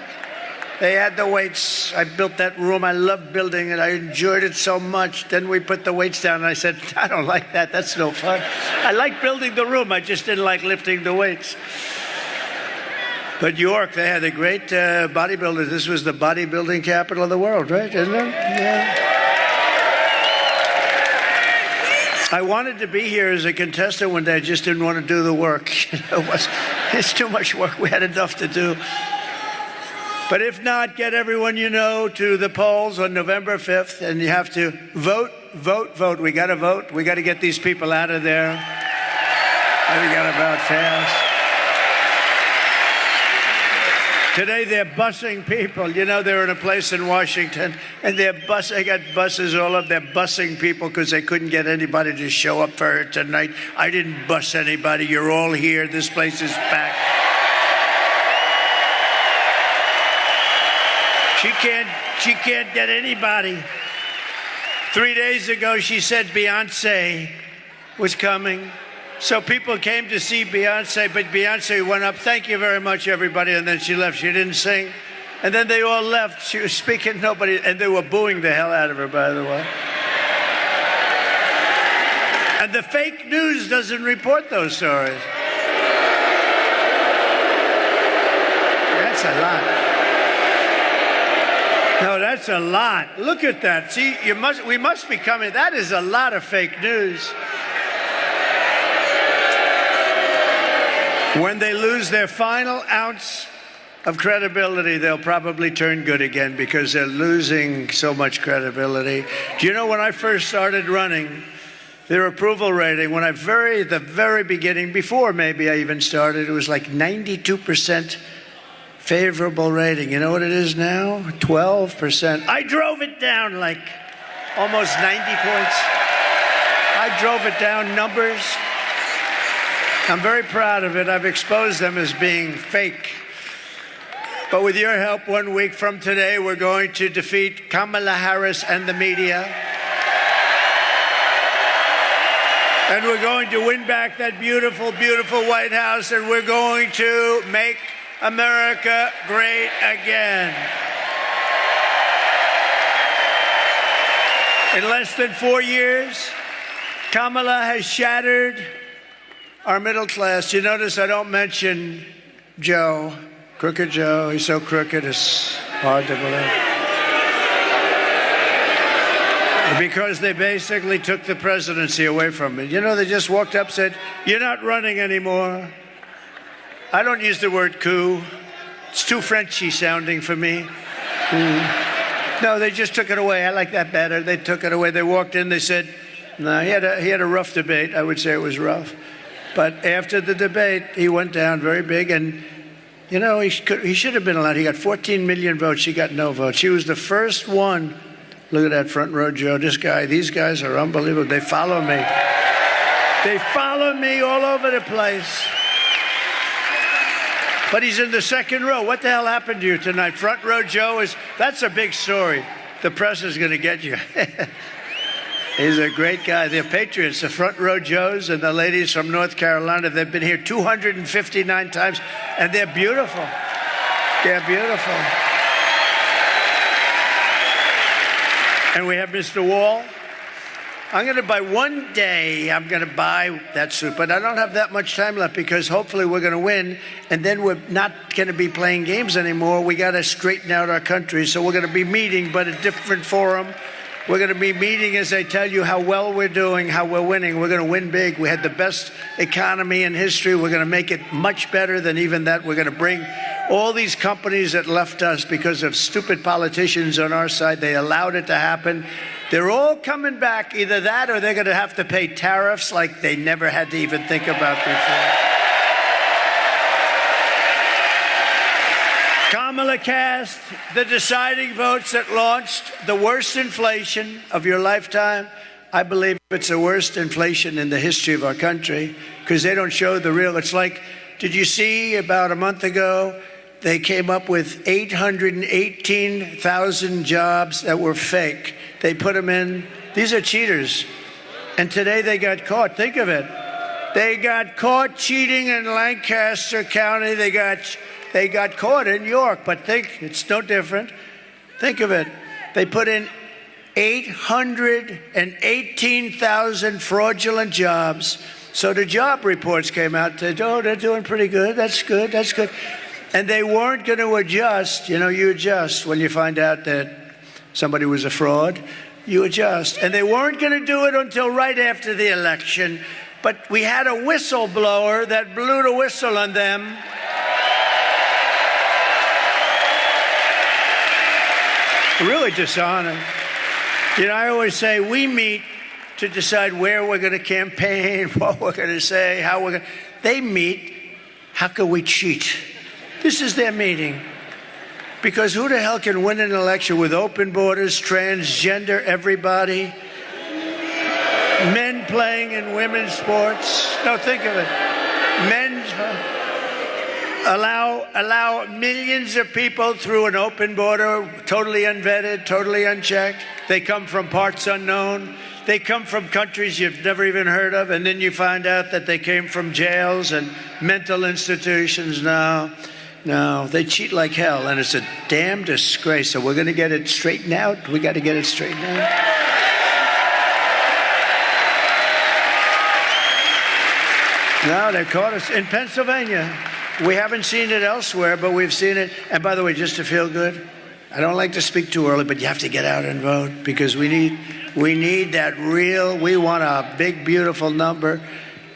They had the weights. I built that room. I loved building it. I enjoyed it so much. Then we put the weights down, and I said, I don't like that. That's no fun. I like building the room. I just didn't like lifting the weights. But York, they had a great bodybuilders. This was the bodybuilding capital of the world, right? Isn't it? Yeah. I wanted to be here as a contestant one day. I just didn't want to do the work. It's too much work. We had enough to do. But if not, get everyone you know to the polls on November 5th, and you have to vote, vote, vote. We got to vote. We got to get these people out of there. We got to vote fast. Today they're busing people. You know, they're in a place in Washington, and they got buses all up. They're busing people because they couldn't get anybody to show up for her tonight. I didn't bus anybody. You're all here. This place is packed. She can't get anybody. 3 days ago, she said Beyonce was coming. So people came to see Beyonce, but Beyonce went up, thank you very much, everybody, and then she left. She didn't sing. And then they all left. She was speaking, nobody, and they were booing the hell out of her, by the way. And the fake news doesn't report those stories. That's a lot. No, that's a lot. Look at that. See, we must be coming. That is a lot of fake news. When they lose their final ounce of credibility, they'll probably turn good again because they're losing so much credibility. Do you know when I first started running, their approval rating, when the very beginning, before maybe I even started, it was like 92% favorable rating. You know what it is now? 12%. I drove it down like almost 90 points. I drove it down numbers. I'm very proud of it. I've exposed them as being fake. But with your help, 1 week from today, we're going to defeat Kamala Harris and the media. And we're going to win back that beautiful, beautiful White House, and we're going to make America great again. In less than 4 years, Kamala has shattered our middle class. You notice I don't mention Joe, Crooked Joe. He's so crooked, it's hard to believe. Because they basically took the presidency away from me. You know, they just walked up and said, "You're not running anymore." I don't use the word coup. It's too Frenchy sounding for me. No, they just took it away. I like that better. They took it away. They walked in, they said, no, he had a rough debate. I would say it was rough. But after the debate, he went down very big. And, you know, he should have been allowed. He got 14 million votes. He got no votes. He was the first one. Look at that front row, Joe. This guy, these guys are unbelievable. They follow me. They follow me all over the place. But he's in the second row. What the hell happened to you tonight? Front row Joe that's a big story. The press is going to get you. He's a great guy. They're patriots. The front row Joes and the ladies from North Carolina, they've been here 259 times, and they're beautiful. They're beautiful. And we have Mr. Wall. I'm going to buy one day, I'm going to buy that suit, but I don't have that much time left because hopefully we're going to win, and then we're not going to be playing games anymore. We got to straighten out our country, so we're going to be meeting, but a different forum. We're going to be meeting as I tell you how well we're doing, how we're winning. We're going to win big. We had the best economy in history. We're going to make it much better than even that. We're going to bring all these companies that left us because of stupid politicians on our side. They allowed it to happen. They're all coming back, either that or they're going to have to pay tariffs like they never had to even think about before. Kamala cast the deciding votes that launched the worst inflation of your lifetime. I believe it's the worst inflation in the history of our country because they don't show the real. It's like, did you see about a month ago, they came up with 818,000 jobs that were fake. They put them in. These are cheaters. And today they got caught. Think of it. They got caught cheating in Lancaster County. They got caught in York. But think, it's no different. Think of it. They put in 818,000 fraudulent jobs. So the job reports came out. Said, oh, they're doing pretty good. That's good. That's good. And they weren't going to adjust. You know, you adjust when you find out that somebody was a fraud. You adjust. And they weren't going to do it until right after the election. But we had a whistleblower that blew the whistle on them. Really dishonored. You know, I always say we meet to decide where we're going to campaign, what we're going to say, how we're going to... They meet, how can we cheat? This is their meeting. Because who the hell can win an election with open borders, transgender everybody, men playing in women's sports? No, think of it. Men allow millions of people through an open border, totally unvetted, totally unchecked. They come from parts unknown. They come from countries you've never even heard of, and then you find out that they came from jails and mental institutions. No, they cheat like hell, and it's a damn disgrace. So we're going to get it straightened out. We got to get it straightened out. No, they caught us in Pennsylvania. We haven't seen it elsewhere, but we've seen it. And by the way, just to feel good, I don't like to speak too early, but you have to get out and vote because we need that real, we want a big, beautiful number.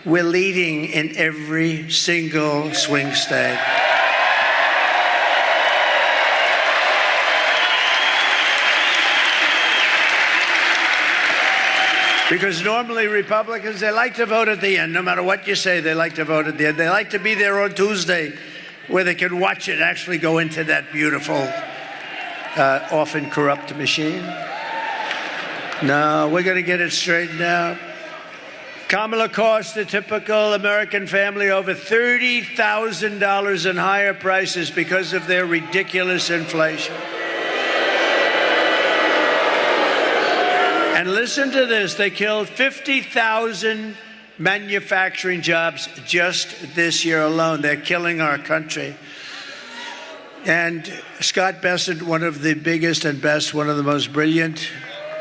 We're leading in every single swing state. Because normally Republicans, they like to vote at the end. No matter what you say, they like to vote at the end. They like to be there on Tuesday where they can watch it actually go into that beautiful, often corrupt machine. No, we're going to get it straightened out. Kamala cost the typical American family over $30,000 in higher prices because of their ridiculous inflation. And listen to this, they killed 50,000 manufacturing jobs just this year alone. They're killing our country. And Scott Bessent, one of the biggest and best, one of the most brilliant.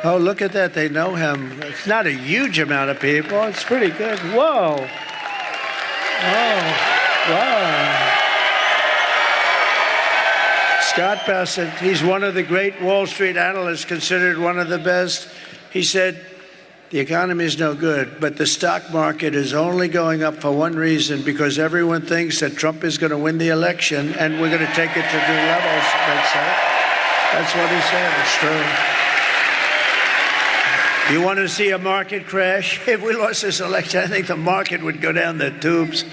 Oh, look at that. They know him. It's not a huge amount of people. It's pretty good. Whoa. Whoa. Scott Bessent, he's one of the great Wall Street analysts, considered one of the best. He said, the economy is no good, but the stock market is only going up for one reason, because everyone thinks that Trump is going to win the election and we're going to take it to new levels. That's what he said. It's true. You want to see a market crash? If we lost this election, I think the market would go down the tubes.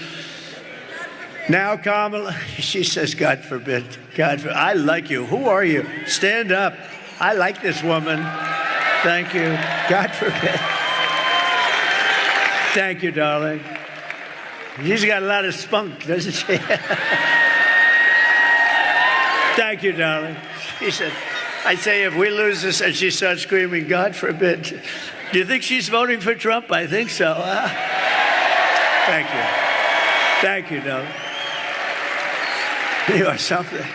Now, Kamala, she says, God forbid. God forbid. I like you. Who are you? Stand up. I like this woman. Thank you. God forbid. Thank you, darling. She's got a lot of spunk, doesn't she? Thank you, darling. She said, I say, if we lose this, and she starts screaming, God forbid. Do you think she's voting for Trump? I think so. Thank you. Thank you, darling. You are something.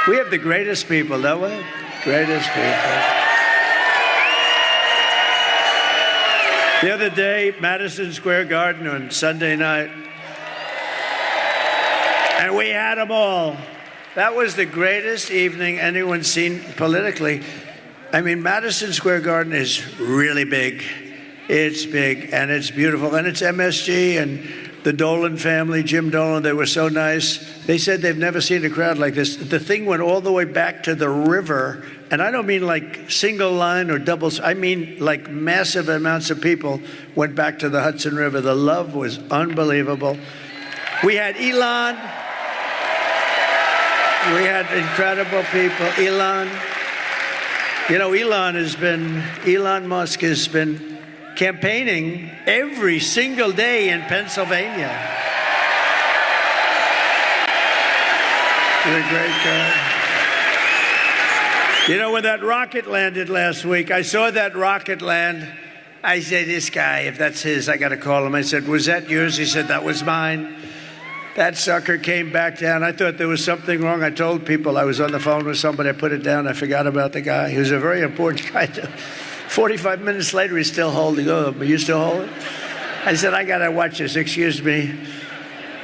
We have the greatest people, don't we? Greatest people. The other day, Madison Square Garden on Sunday night, and we had them all. That was the greatest evening anyone's seen politically. I mean, Madison Square Garden is really big. It's big, and it's beautiful, and it's MSG, and the Dolan family, Jim Dolan, they were so nice. They said they've never seen a crowd like this. The thing went all the way back to the river, and I don't mean like single line or doubles. I mean like massive amounts of people went back to the Hudson River. The love was unbelievable. We had Elon. We had incredible people. Elon. You know, Elon Musk has been campaigning every single day in Pennsylvania. He's a great guy. You know, when that rocket landed last week, I saw that rocket land. I said, this guy, if that's his, I got to call him. I said, was that yours? He said, that was mine. That sucker came back down. I thought there was something wrong. I told people I was on the phone with somebody. I put it down. I forgot about the guy. He was a very important guy. 45 minutes later, he's still holding. Oh, but you still hold it? I said, I got to watch this. Excuse me.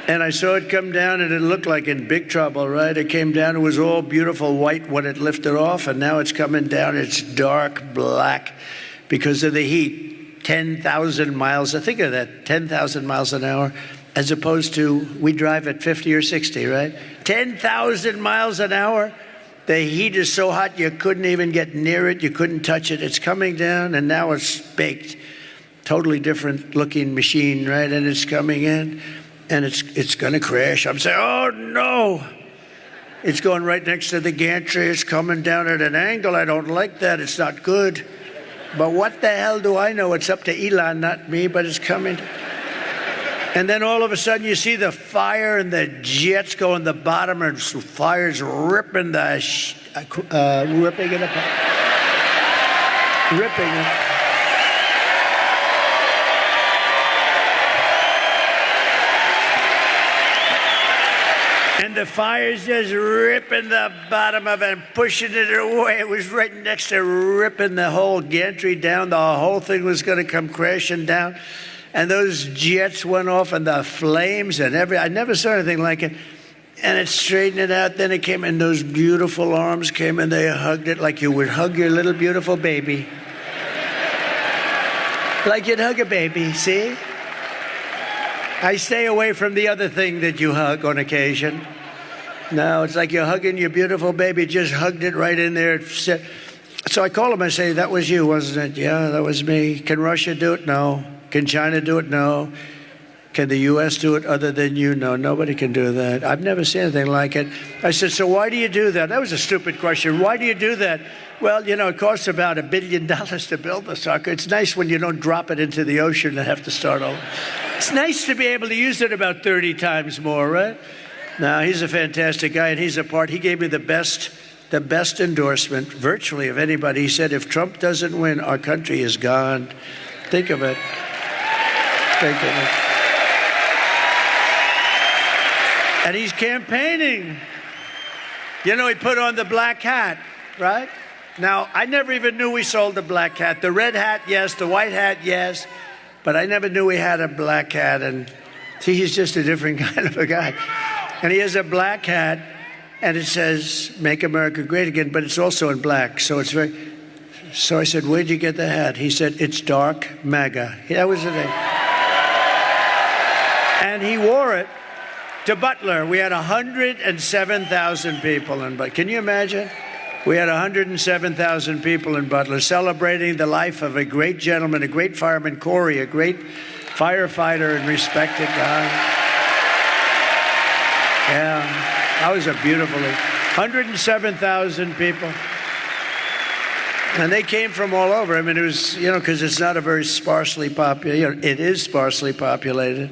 And I saw it come down, and it looked like in big trouble, right? It came down. It was all beautiful white when it lifted off, and now it's coming down. It's dark black because of the heat. 10,000 miles. Think of that, 10,000 miles an hour. As opposed to, we drive at 50 or 60, right? 10,000 miles an hour. The heat is so hot you couldn't even get near it. You couldn't touch it. It's coming down, and now it's baked. Totally different looking machine, right? And it's coming in, and it's going to crash. I'm saying, oh, no. It's going right next to the gantry. It's coming down at an angle. I don't like that. It's not good. But what the hell do I know? It's up to Elon, not me, but it's coming. And then all of a sudden you see the fire and the jets go in the bottom, and fire's ripping the ripping it apart. Ripping it. And the fire's just ripping the bottom of it and pushing it away. It was right next to ripping the whole gantry down. The whole thing was going to come crashing down. And those jets went off, and the flames and I never saw anything like it. And it straightened it out. Then it came, and those beautiful arms came, and they hugged it like you would hug your little beautiful baby. Like you'd hug a baby, see? I stay away from the other thing that you hug on occasion. No, it's like you're hugging your beautiful baby. Just hugged it right in there. So I call him. I say, that was you, wasn't it? Yeah, that was me. Can Russia do it? No. Can China do it? No. Can the U.S. do it other than you? No, nobody can do that. I've never seen anything like it. I said, so why do you do that? That was a stupid question. Why do you do that? Well, you know, it costs about $1 billion to build the sucker. It's nice when you don't drop it into the ocean and have to start over. It's nice to be able to use it about 30 times more, right? No, he's a fantastic guy, and he gave me the best endorsement virtually of anybody. He said, if Trump doesn't win, our country is gone. Think of it. Think of it. And he's campaigning. You know, he put on the black hat, right? Now, I never even knew we sold the black hat. The red hat, yes. The white hat, yes. But I never knew we had a black hat. And see, he's just a different kind of a guy. And he has a black hat, and it says, Make America Great Again, but it's also in black. So it's very... So I said, where'd you get the hat? He said, it's dark MAGA. That was the thing. And he wore it to Butler. We had 107,000 people in Butler. Can you imagine? We had 107,000 people in Butler celebrating the life of a great gentleman, a great fireman, Corey, a great firefighter and respected guy. Yeah, that was a beautiful 107,000 people. And they came from all over. I mean, it was, you know, because it's not a very sparsely populated, you know, it is sparsely populated.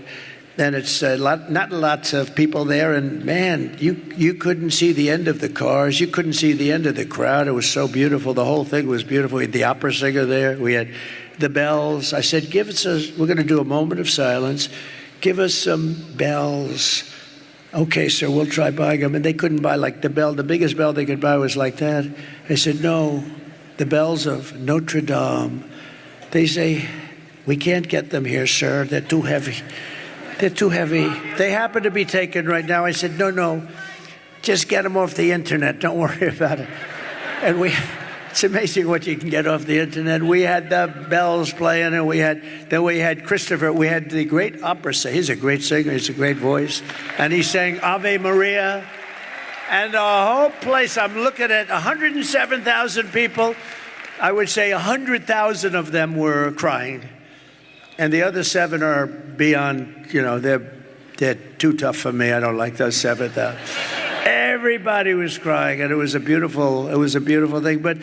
And it's not lots of people there. And man, you couldn't see the end of the cars. You couldn't see the end of the crowd. It was so beautiful. The whole thing was beautiful. We had the opera singer there. We had the bells. I said, we're going to do a moment of silence. Give us some bells. Okay, sir, we'll try buying them. And they couldn't buy like the bell. The biggest bell they could buy was like that. I said, no, the bells of Notre Dame. They say, we can't get them here, sir. They're too heavy. They're too heavy. They happen to be taken right now. I said, no, just get them off the internet. Don't worry about it. And it's amazing what you can get off the internet. We had the bells playing, and we had Christopher. We had the great opera singer. He's a great singer. He's a great voice. And he sang Ave Maria. And the whole place, I'm looking at 107,000 people. I would say 100,000 of them were crying. And the other 7 are beyond, you know, they're too tough for me. I don't like those 7,000. Everybody was crying, and it was a beautiful thing. But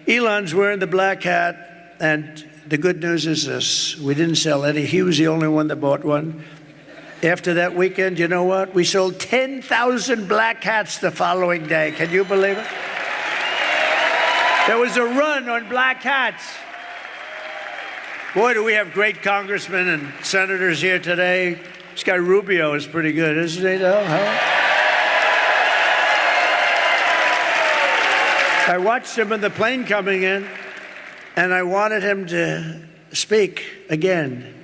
Elon's wearing the black hat, and the good news is this: we didn't sell any. He was the only one that bought one. After that weekend, you know what? We sold 10,000 black hats the following day. Can you believe it? There was a run on black hats. Boy, do we have great congressmen and senators here today. This guy Rubio is pretty good, isn't he, though? Huh? I watched him in the plane coming in, and I wanted him to speak again.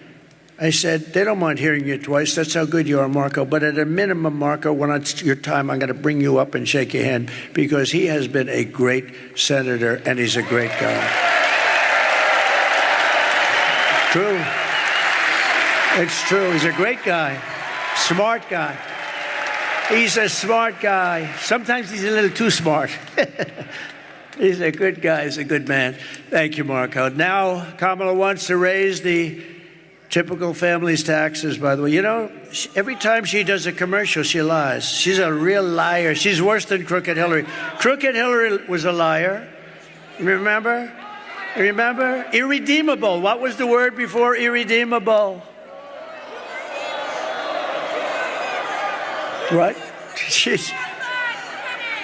I said, they don't mind hearing you twice. That's how good you are, Marco. But at a minimum, Marco, when it's your time, I'm going to bring you up and shake your hand, because he has been a great senator, and he's a great guy. True. It's true. He's a great guy. Smart guy. He's a smart guy. Sometimes he's a little too smart. He's a good guy. He's a good man. Thank you, Marco. Now, Kamala wants to raise the typical family's taxes, by the way. You know, every time she does a commercial, she lies. She's a real liar. She's worse than Crooked Hillary. Crooked Hillary was a liar. Remember? Remember? Irredeemable. What was the word before irredeemable? Right?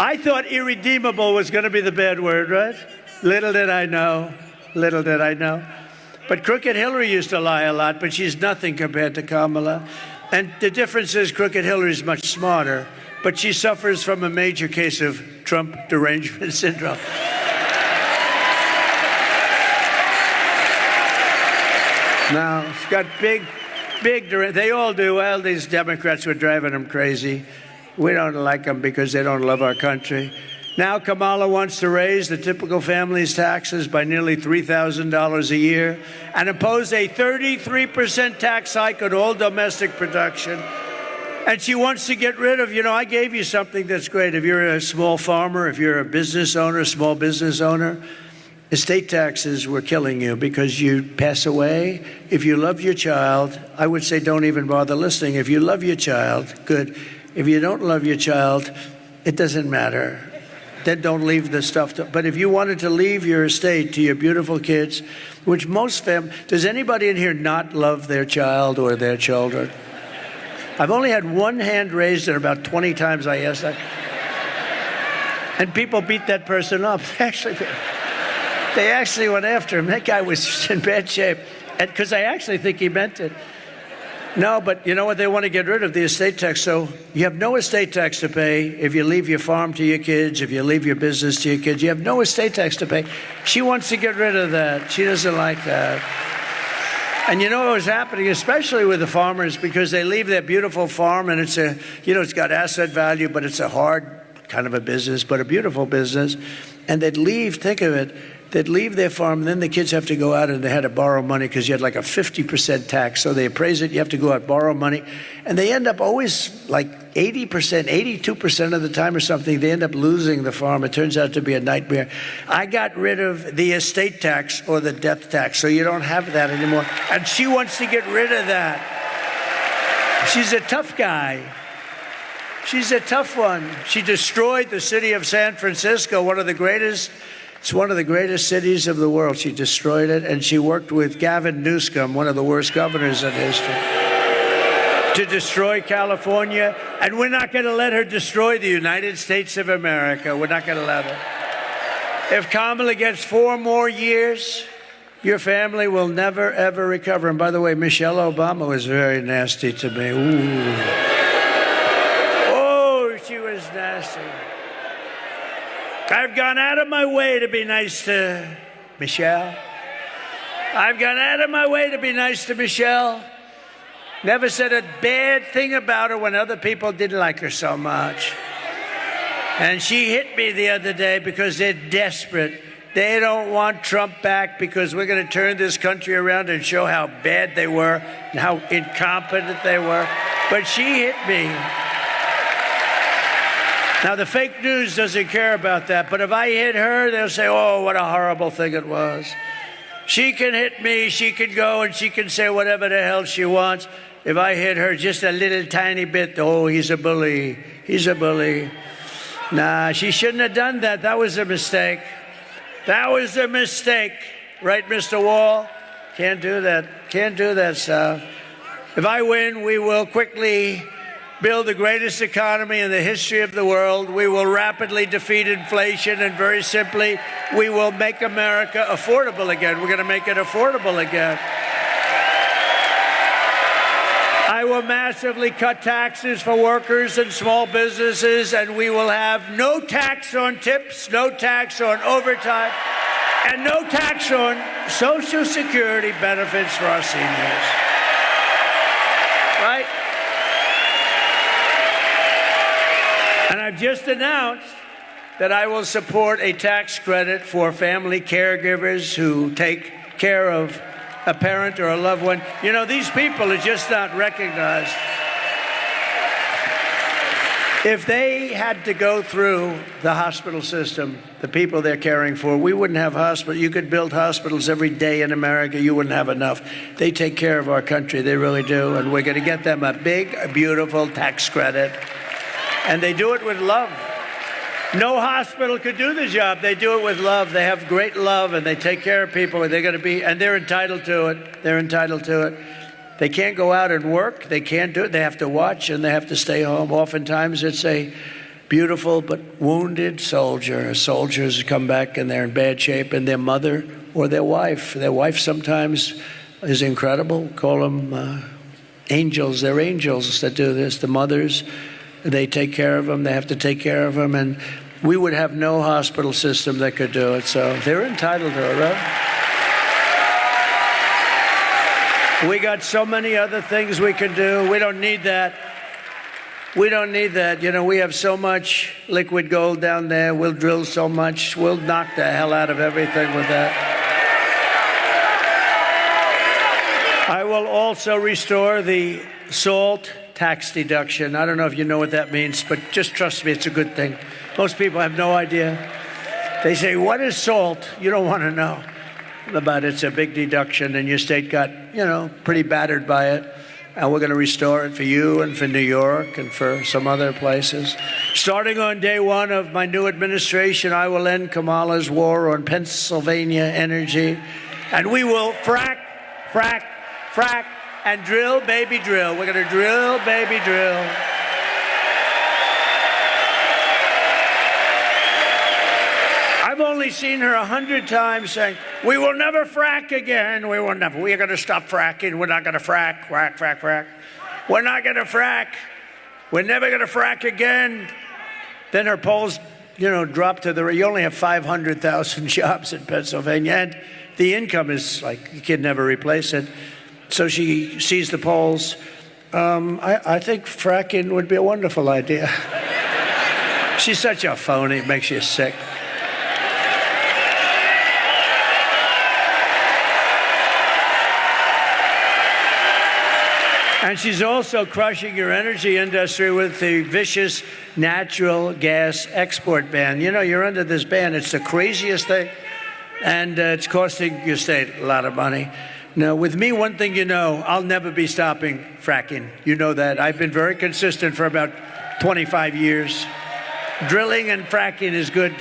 I thought irredeemable was going to be the bad word, right? Little did I know. Little did I know. But Crooked Hillary used to lie a lot, but she's nothing compared to Kamala. And the difference is Crooked Hillary is much smarter, but she suffers from a major case of Trump derangement syndrome. Now, she's got big, they all do. Well, these Democrats were driving them crazy. We don't like them because they don't love our country. Now Kamala wants to raise the typical family's taxes by nearly $3,000 a year and impose a 33% tax hike on all domestic production. And she wants to get rid of, you know, I gave you something that's great. If you're a small farmer, if you're a business owner, small business owner, estate taxes were killing you because you pass away. If you love your child, I would say don't even bother listening. If you love your child, good. If you don't love your child, it doesn't matter. Then don't leave the stuff. But if you wanted to leave your estate to your beautiful kids, which most families, does anybody in here not love their child or their children? I've only had one hand raised, and about 20 times I asked that. And people beat that person up. They actually went after him. That guy was in bad shape. And because I actually think he meant it. No, but you know what? They want to get rid of the estate tax. So you have no estate tax to pay if you leave your farm to your kids, if you leave your business to your kids. You have no estate tax to pay. She wants to get rid of that. She doesn't like that. And you know what was happening, especially with the farmers, because they leave their beautiful farm and it's it's got asset value, but it's a hard kind of a business, but a beautiful business. And they'd leave, think of it, they'd leave their farm, and then the kids have to go out and they had to borrow money because you had like a 50% tax. So they appraise it, you have to go out, borrow money. And they end up always like 80%, 82% of the time or something, they end up losing the farm. It turns out to be a nightmare. I got rid of the estate tax or the death tax, so you don't have that anymore. And she wants to get rid of that. She's a tough guy. She's a tough one. She destroyed the city of San Francisco, it's one of the greatest cities of the world. She destroyed it, and she worked with Gavin Newsom, one of the worst governors in history, to destroy California. And we're not going to let her destroy the United States of America. We're not going to let her. If Kamala gets 4 more years, your family will never, ever recover. And by the way, Michelle Obama was very nasty to me. Ooh. Oh, she was nasty. I've gone out of my way to be nice to Michelle. I've gone out of my way to be nice to Michelle. Never said a bad thing about her when other people didn't like her so much. And she hit me the other day because they're desperate. They don't want Trump back because we're going to turn this country around and show how bad they were and how incompetent they were. But she hit me. Now, the fake news doesn't care about that, but if I hit her, they'll say, oh, what a horrible thing it was. She can hit me, she can go, and she can say whatever the hell she wants. If I hit her just a little tiny bit, oh, he's a bully, he's a bully. Nah, she shouldn't have done that. That was a mistake. That was a mistake. Right, Mr. Wall? Can't do that. Can't do that stuff. If I win, we will quickly build the greatest economy in the history of the world. We will rapidly defeat inflation, and very simply, we will make America affordable again. We're going to make it affordable again. I will massively cut taxes for workers and small businesses, and we will have no tax on tips, no tax on overtime, and no tax on Social Security benefits for our seniors. Right? And I've just announced that I will support a tax credit for family caregivers who take care of a parent or a loved one. You know, these people are just not recognized. If they had to go through the hospital system, the people they're caring for, we wouldn't have hospitals. You could build hospitals every day in America. You wouldn't have enough. They take care of our country. They really do. And we're going to get them a big, beautiful tax credit. And they do it with love. No hospital could do the job. They do it with love. They have great love, and they take care of people. And they're entitled to it. They're entitled to it. They can't go out and work. They can't do it. They have to watch, and they have to stay home. Oftentimes, it's a beautiful but wounded soldier. Soldiers come back, and they're in bad shape, and their mother or their wife sometimes is incredible. Call them angels. They're angels that do this. The mothers, they take care of them. They have to take care of them. And we would have no hospital system that could do it. So they're entitled to it, right? We got so many other things we can do. We don't need that. We don't need that. You know, we have so much liquid gold down there. We'll drill so much. We'll knock the hell out of everything with that. I will also restore the SALT tax deduction. I don't know if you know what that means, but just trust me, it's a good thing. Most people have no idea. They say, what is salt? You don't want to know. But it's a big deduction, and your state got, pretty battered by it. And we're going to restore it for you and for New York and for some other places. Starting on day one of my new administration, I will end Kamala's war on Pennsylvania energy. And we will frack, frack, frack, and drill, baby, drill. We're going to drill, baby, drill. I've only seen her 100 times saying, we will never frack again. We will never. We are going to stop fracking. We're not going to frack, frack, frack, frack. We're not going to frack. We're never going to frack again. Then her polls, drop to you only have 500,000 jobs in Pennsylvania, and the income is like, you can never replace it. So she sees the polls. I think fracking would be a wonderful idea. She's such a phony, it makes you sick. And she's also crushing your energy industry with the vicious natural gas export ban. You're under this ban. It's the craziest thing. And it's costing your state a lot of money. Now, with me, one thing I'll never be stopping fracking. You know that. I've been very consistent for about 25 years. Drilling and fracking is good.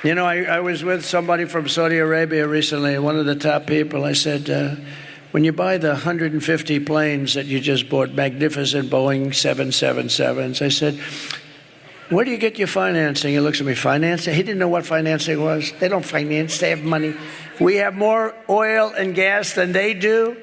I was with somebody from Saudi Arabia recently, one of the top people. I said, when you buy the 150 planes that you just bought, magnificent Boeing 777s, I said, where do you get your financing? He looks at me, financing? He didn't know what financing was. They don't finance, they have money. We have more oil and gas than they do.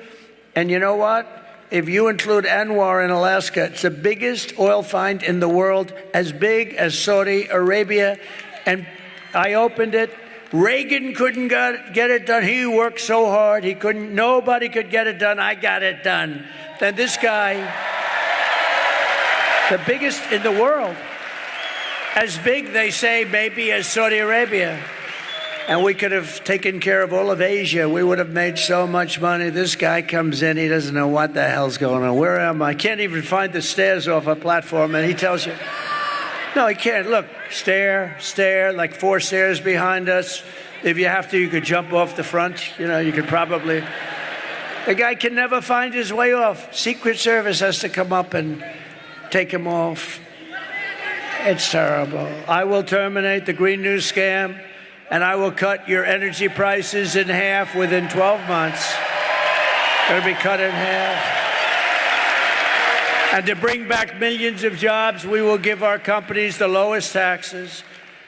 And you know what? If you include Anwar in Alaska, it's the biggest oil find in the world, as big as Saudi Arabia. And I opened it. Reagan couldn't get it done. He worked so hard. Nobody could get it done. I got it done. Then this guy, the biggest in the world, as big, they say, maybe as Saudi Arabia. And we could have taken care of all of Asia. We would have made so much money. This guy comes in, he doesn't know what the hell's going on. Where am I? Can't even find the stairs off a platform, and he tells you, no, he can't. Look, stair, like 4 stairs behind us. If you have to, you could jump off the front. You could probably. The guy can never find his way off. Secret Service has to come up and take him off. It's terrible. I will terminate the Green News scam, and I will cut your energy prices in half within 12 months. Going to be cut in half. And to bring back millions of jobs, we will give our companies the lowest taxes,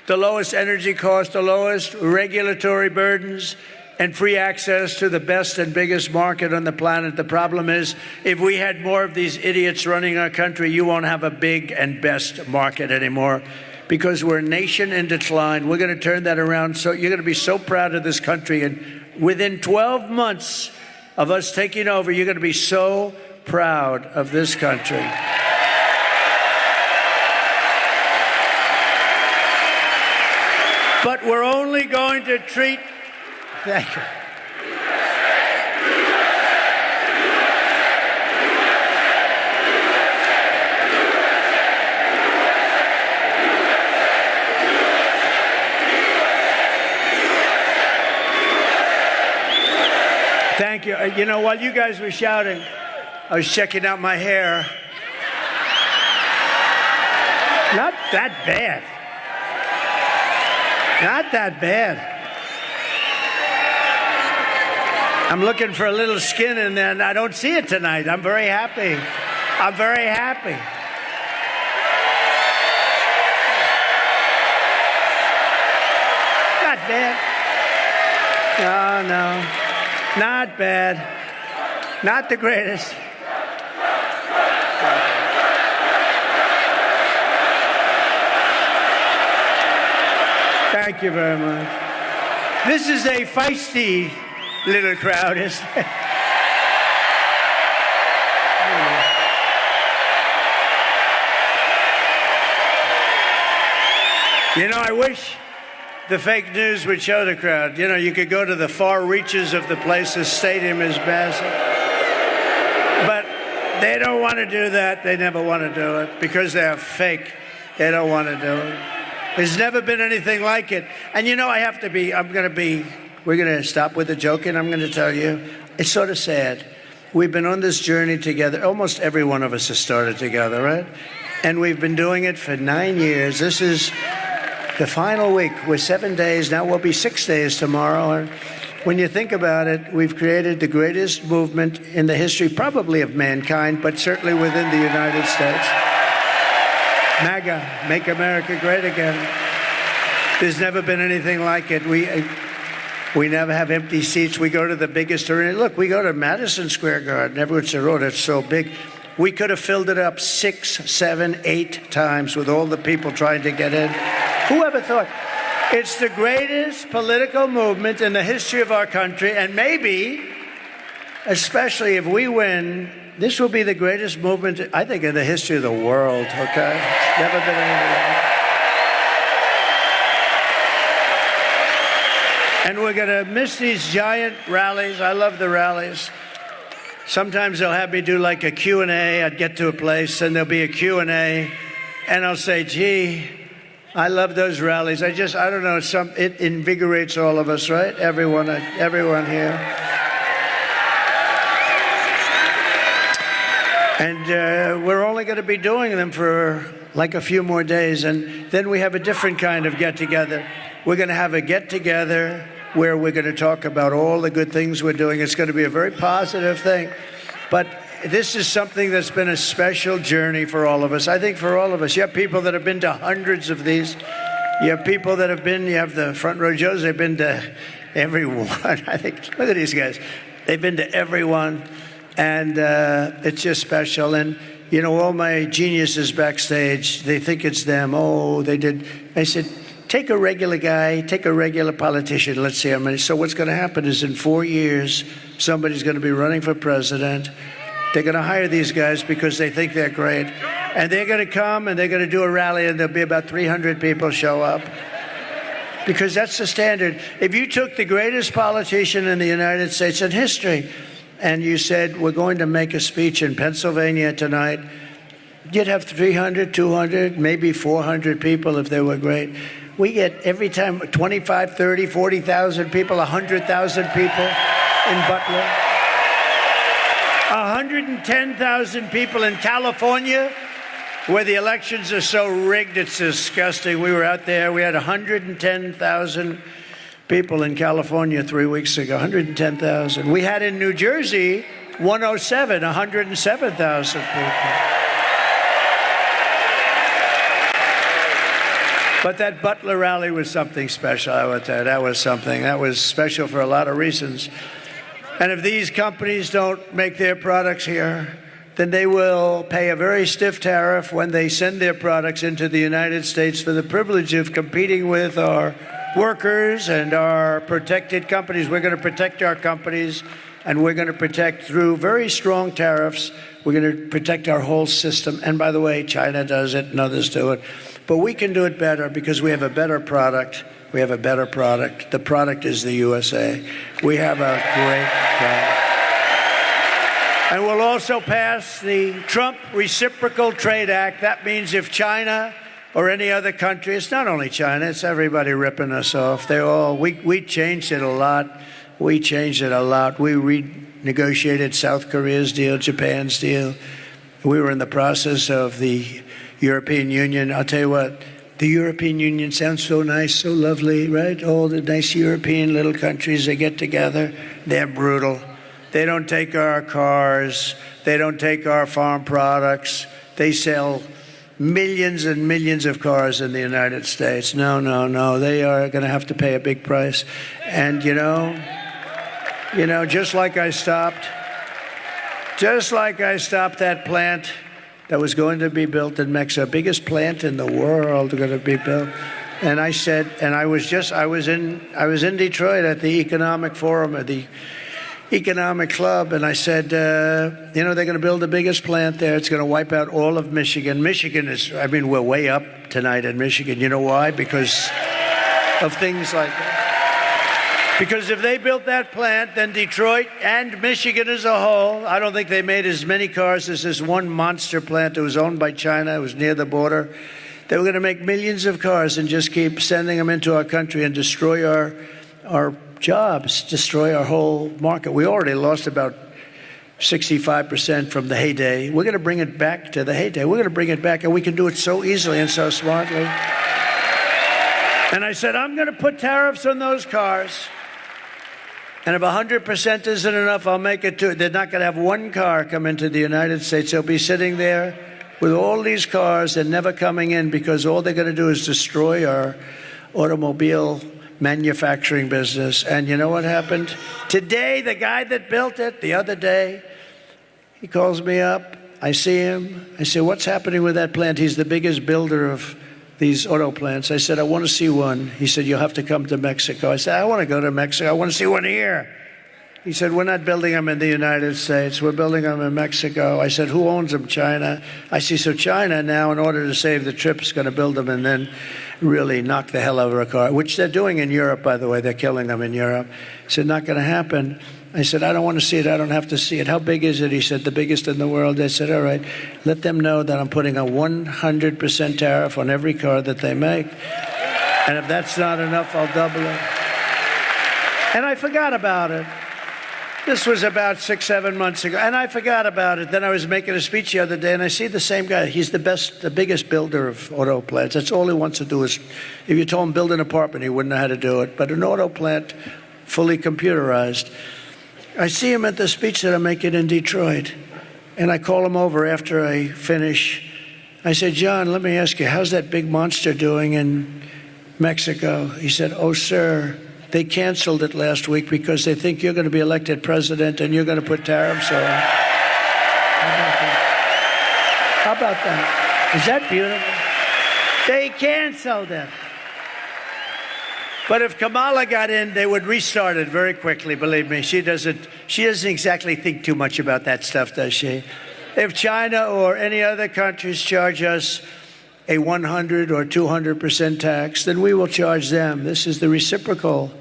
the lowest energy costs, the lowest regulatory burdens, and free access to the best and biggest market on the planet. The problem is, if we had more of these idiots running our country, you won't have a big and best market anymore, because we're a nation in decline. We're going to turn that around. So you're going to be so proud of this country. And within 12 months of us taking over, you're going to be so proud of this country. But we're only going to treat. Thank you. Thank you. While you guys were shouting, I was checking out my hair. Not that bad. Not that bad. I'm looking for a little skin in there, and I don't see it tonight. I'm very happy. I'm very happy. Not bad. No. Not bad. Not the greatest. Thank you very much. This is a feisty little crowd, isn't it? I wish the fake news would show the crowd. You could go to the far reaches of the place. The stadium is massive. But they don't want to do that. They never want to do it because they're fake. They don't want to do it. There's never been anything like it. And you know, we're going to stop with the joking. I'm going to tell you, it's sort of sad. We've been on this journey together. Almost every one of us has started together, right? And we've been doing it for 9 years. This is the final week. We're 7 days. Now we'll be 6 days tomorrow. And when you think about it, we've created the greatest movement in the history, probably of mankind, but certainly within the United States. MAGA, Make America Great Again. There's never been anything like it. We never have empty seats. We go to the biggest arena. Look, we go to Madison Square Garden. Everyone said, oh, that's so big. We could have filled it up 6, 7, 8 times with all the people trying to get in. Who ever thought? It's the greatest political movement in the history of our country, and maybe, especially if we win, this will be the greatest movement, I think, in the history of the world, okay? It's never been anything like it. And we're going to miss these giant rallies. I love the rallies. Sometimes they'll have me do like a Q&A. I'd get to a place, and there'll be a Q&A, and I'll say, gee, I love those rallies. I don't know, it invigorates all of us, right? Everyone here. And we're only going to be doing them for like a few more days, and then we have a different kind of get-together. We're going to have a get-together where we're going to talk about all the good things we're doing. It's going to be a very positive thing. But this is something that's been a special journey for all of us. I think for all of us. You have people that have been to hundreds of these. You have people that you have the front row Joes, they've been to everyone. I think, look at these guys. They've been to everyone. And it's just special. And, you know, all my geniuses backstage, they think it's them. Oh, they did. I said, take a regular guy, take a regular politician. Let's see how many. So what's going to happen is in 4 years, somebody's going to be running for president. They're going to hire these guys because they think they're great. And they're going to come and they're going to do a rally, and there'll be about 300 people show up. Because that's the standard. If you took the greatest politician in the United States in history and you said, we're going to make a speech in Pennsylvania tonight, you'd have 300, 200, maybe 400 people if they were great. We get every time 25, 30, 40,000 people, 100,000 people in Butler. 110,000 people in California, where the elections are so rigged, it's disgusting. We were out there, we had 110,000 people in California 3 weeks ago, 110,000. We had in New Jersey, 107,000 people. But that Butler rally was something special, I would tell you. That was something. That was special for a lot of reasons. And if these companies don't make their products here, then they will pay a very stiff tariff when they send their products into the United States for the privilege of competing with our workers and our protected companies. We're going to protect our companies, and we're going to protect through very strong tariffs. We're going to protect our whole system. And by the way, China does it and others do it. But we can do it better because we have a better product. We have a better product. The product is the USA. We have a great product. And we'll also pass the Trump Reciprocal Trade Act. That means if China or any other country, it's not only China, it's everybody ripping us off. We changed it a lot. We changed it a lot. We renegotiated South Korea's deal, Japan's deal. We were in the process of the European Union. I'll tell you what, the European Union sounds so nice, so lovely, right? All the nice European little countries, they get together. They're brutal. They don't take our cars. They don't take our farm products. They sell millions and millions of cars in the United States. No. They are going to have to pay a big price. And, you know, just like I stopped that plant that was going to be built in Mexico, biggest plant in the world going to be built. And I said, and I was in Detroit at the Economic Forum, at the Economic Club, and I said, they're going to build the biggest plant there. It's going to wipe out all of Michigan. We're way up tonight in Michigan. You know why? Because of things like that. Because if they built that plant, then Detroit and Michigan as a whole, I don't think they made as many cars as this one monster plant that was owned by China. It was near the border. They were going to make millions of cars and just keep sending them into our country and destroy our jobs, destroy our whole market. We already lost about 65% from the heyday. We're going to bring it back to the heyday. We're going to bring it back, and we can do it so easily and so smartly. And I said, I'm going to put tariffs on those cars. And if 100% isn't enough, I'll make it to. They're not going to have one car come into the United States. They'll be sitting there with all these cars and never coming in, because all they're going to do is destroy our automobile manufacturing business. And you know what happened? Today, the guy that built it, the other day, he calls me up. I see him. I say, what's happening with that plant? He's the biggest builder of these auto plants. I said, I want to see one. He said, you'll have to come to Mexico. I said, I want to go to Mexico. I want to see one here. He said, we're not building them in the United States. We're building them in Mexico. I said, who owns them? China. I see, so China now, in order to save the trip, is going to build them and then really knock the hell out of a car, which they're doing in Europe, by the way. They're killing them in Europe. He said, not going to happen. I said, I don't want to see it. I don't have to see it. How big is it? He said, the biggest in the world. I said, all right, let them know that I'm putting a 100% tariff on every car that they make. And if that's not enough, I'll double it. And I forgot about it. This was about 6-7 months ago, and I forgot about it. Then I was making a speech the other day, and I see the same guy. He's the biggest builder of auto plants. That's all he wants to do is, if you told him build an apartment, he wouldn't know how to do it. But an auto plant, fully computerized. I see him at the speech that I'm making in Detroit, and I call him over after I finish. I said, John, let me ask you, how's that big monster doing in Mexico? He said, oh, sir, they canceled it last week because they think you're going to be elected president and you're going to put tariffs on. How about that? Is that beautiful? They canceled it. But if Kamala got in, they would restart it very quickly, believe me. She doesn't exactly think too much about that stuff, does she? If China or any other countries charge us a 100 or 200% tax, then we will charge them. This is the reciprocal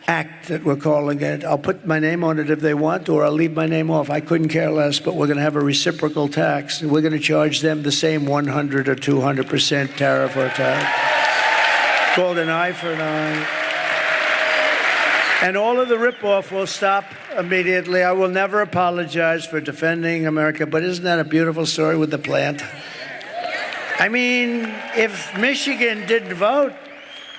act that we're calling it. I'll put my name on it if they want, or I'll leave my name off. I couldn't care less, but we're going to have a reciprocal tax. We're going to charge them the same 100 or 200% tariff or tax, called an eye for an eye. And all of the ripoff will stop immediately. I will never apologize for defending America, but isn't that a beautiful story with the plant? I mean, if Michigan didn't vote,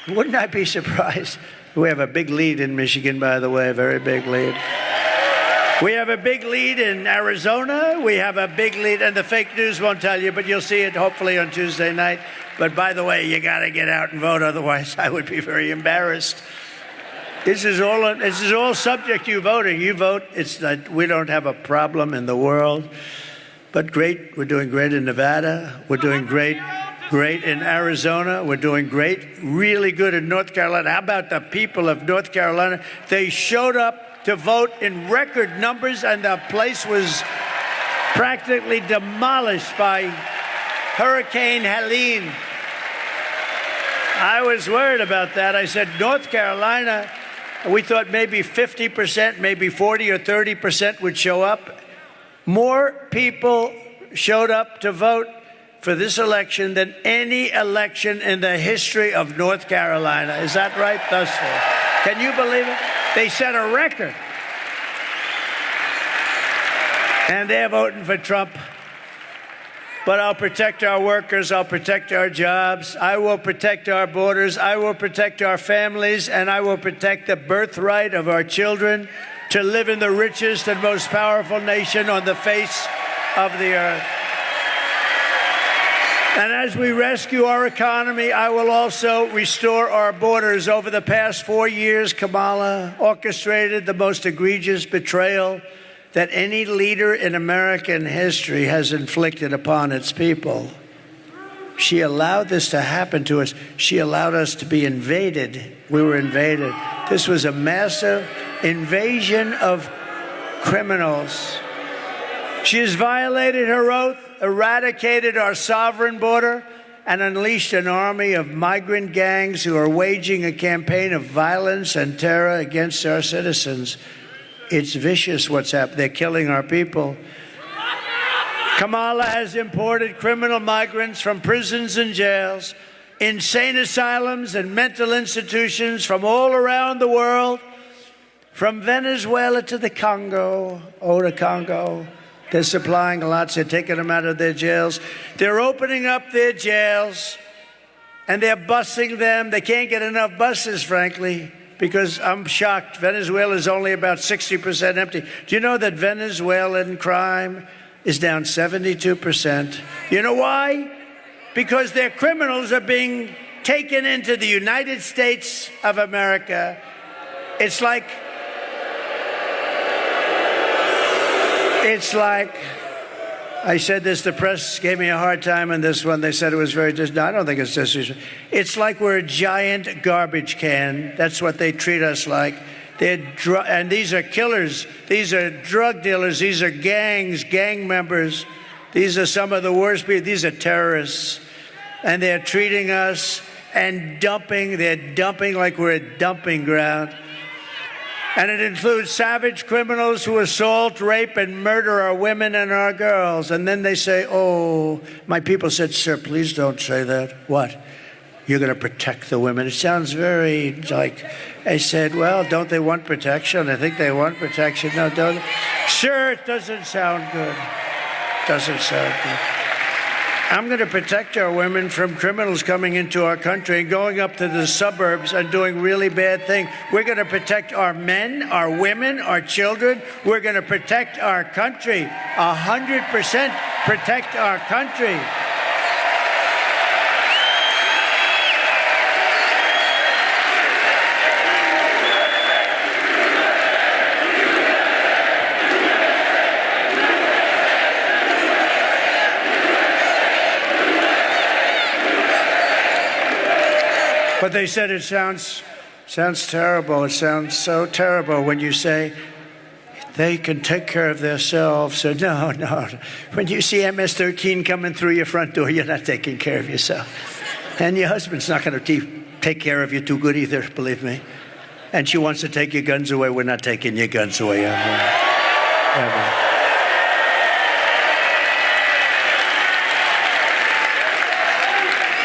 wouldn't I be surprised? We have a big lead in Michigan, by the way, a very big lead. We have a big lead in Arizona. We have a big lead, and the fake news won't tell you, but you'll see it hopefully on Tuesday night. But by the way, you got to get out and vote, otherwise I would be very embarrassed. This is all subject to you voting. You vote. It's not, we don't have a problem in the world. But great, we're doing great in Nevada. We're doing great in Arizona. We're doing great, really good in North Carolina. How about the people of North Carolina? They showed up to vote in record numbers, and the place was practically demolished by Hurricane Helene. I was worried about that. I said, North Carolina, we thought maybe 50%, maybe 40 or 30% would show up. More people showed up to vote for this election than any election in the history of North Carolina. Is that right? Thus far. Can you believe it? They set a record. And they're voting for Trump. But I'll protect our workers. I'll protect our jobs. I will protect our borders. I will protect our families. And I will protect the birthright of our children to live in the richest and most powerful nation on the face of the earth. And as we rescue our economy, I will also restore our borders. Over the past 4 years, Kamala orchestrated the most egregious betrayal that any leader in American history has inflicted upon its people. She allowed this to happen to us. She allowed us to be invaded. We were invaded. This was a massive invasion of criminals. She has violated her oath, eradicated our sovereign border, and unleashed an army of migrant gangs who are waging a campaign of violence and terror against our citizens. It's vicious what's happening. They're killing our people. Kamala has imported criminal migrants from prisons and jails, insane asylums and mental institutions from all around the world, from Venezuela to the Congo. Oh, the Congo. They're supplying lots. They're taking them out of their jails. They're opening up their jails, and they're busing them. They can't get enough buses, frankly, because I'm shocked. Venezuela is only about 60% empty. Do you know that Venezuelan crime is down 72%? You know why? Because their criminals are being taken into the United States of America. It's like I said this, the press gave me a hard time on this one. They said it was very no, I don't think it's disrespectful. It's like we're a giant garbage can. That's what they treat us like. And these are killers. These are drug dealers. These are gangs, gang members. These are some of the worst people. These are terrorists. And they're treating us and dumping. They're dumping like we're a dumping ground. And it includes savage criminals who assault, rape, and murder our women and our girls. And then they say, oh, my people said, sir, please don't say that. What? You're going to protect the women. It sounds very like, I said, well, don't they want protection? I think they want protection. No, don't. Sure, it doesn't sound good. Doesn't sound good. I'm going to protect our women from criminals coming into our country and going up to the suburbs and doing really bad things. We're going to protect our men, our women, our children. We're going to protect our country. 100% protect our country. But they said it sounds terrible. It sounds so terrible when you say they can take care of themselves. So no. When you see MS-13 coming through your front door, you're not taking care of yourself. And your husband's not going to take care of you too good either, believe me. And she wants to take your guns away. We're not taking your guns away ever.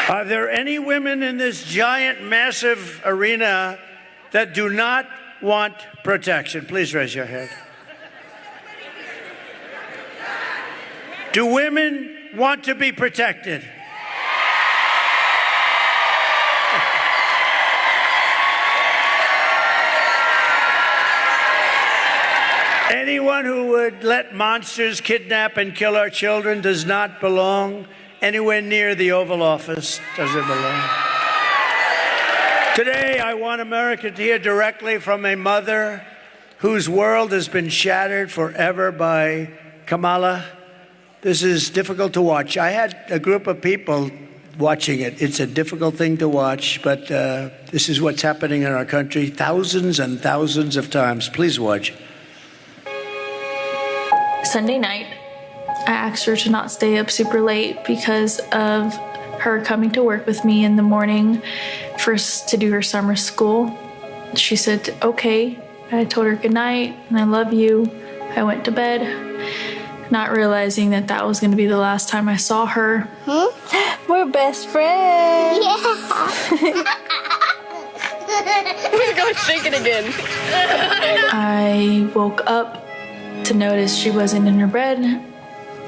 Are there any women in this giant, massive arena that do not want protection? Please raise your hand. Do women want to be protected? Anyone who would let monsters kidnap and kill our children does not belong anywhere near the Oval Office. Doesn't belong. Today, I want America to hear directly from a mother whose world has been shattered forever by Kamala. This is difficult to watch. I had a group of people watching it. It's a difficult thing to watch, but this is what's happening in our country thousands and thousands of times. Please watch. Sunday night, I asked her to not stay up super late because of her coming to work with me in the morning first to do her summer school. She said, okay. I told her good night and I love you. I went to bed, not realizing that that was going to be the last time I saw her. We're best friends. Yeah. We're going to shake it again. I woke up to notice she wasn't in her bed.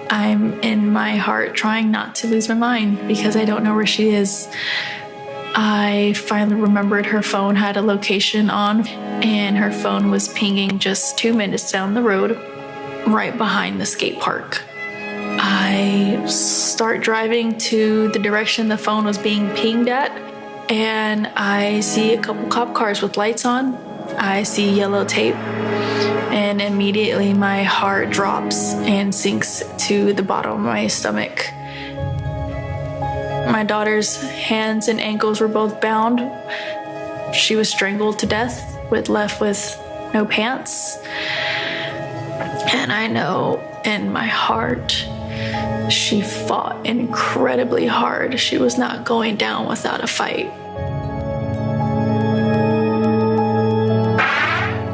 I'm in my heart trying not to lose my mind because I don't know where she is. I finally remembered her phone had a location on and her phone was pinging just 2 minutes down the road, right behind the skate park. I start driving to the direction the phone was being pinged at, and I see a couple cop cars with lights on. I see yellow tape. And immediately my heart drops and sinks to the bottom of my stomach. My daughter's hands and ankles were both bound. She was strangled to death, left with no pants. And I know in my heart, she fought incredibly hard. She was not going down without a fight.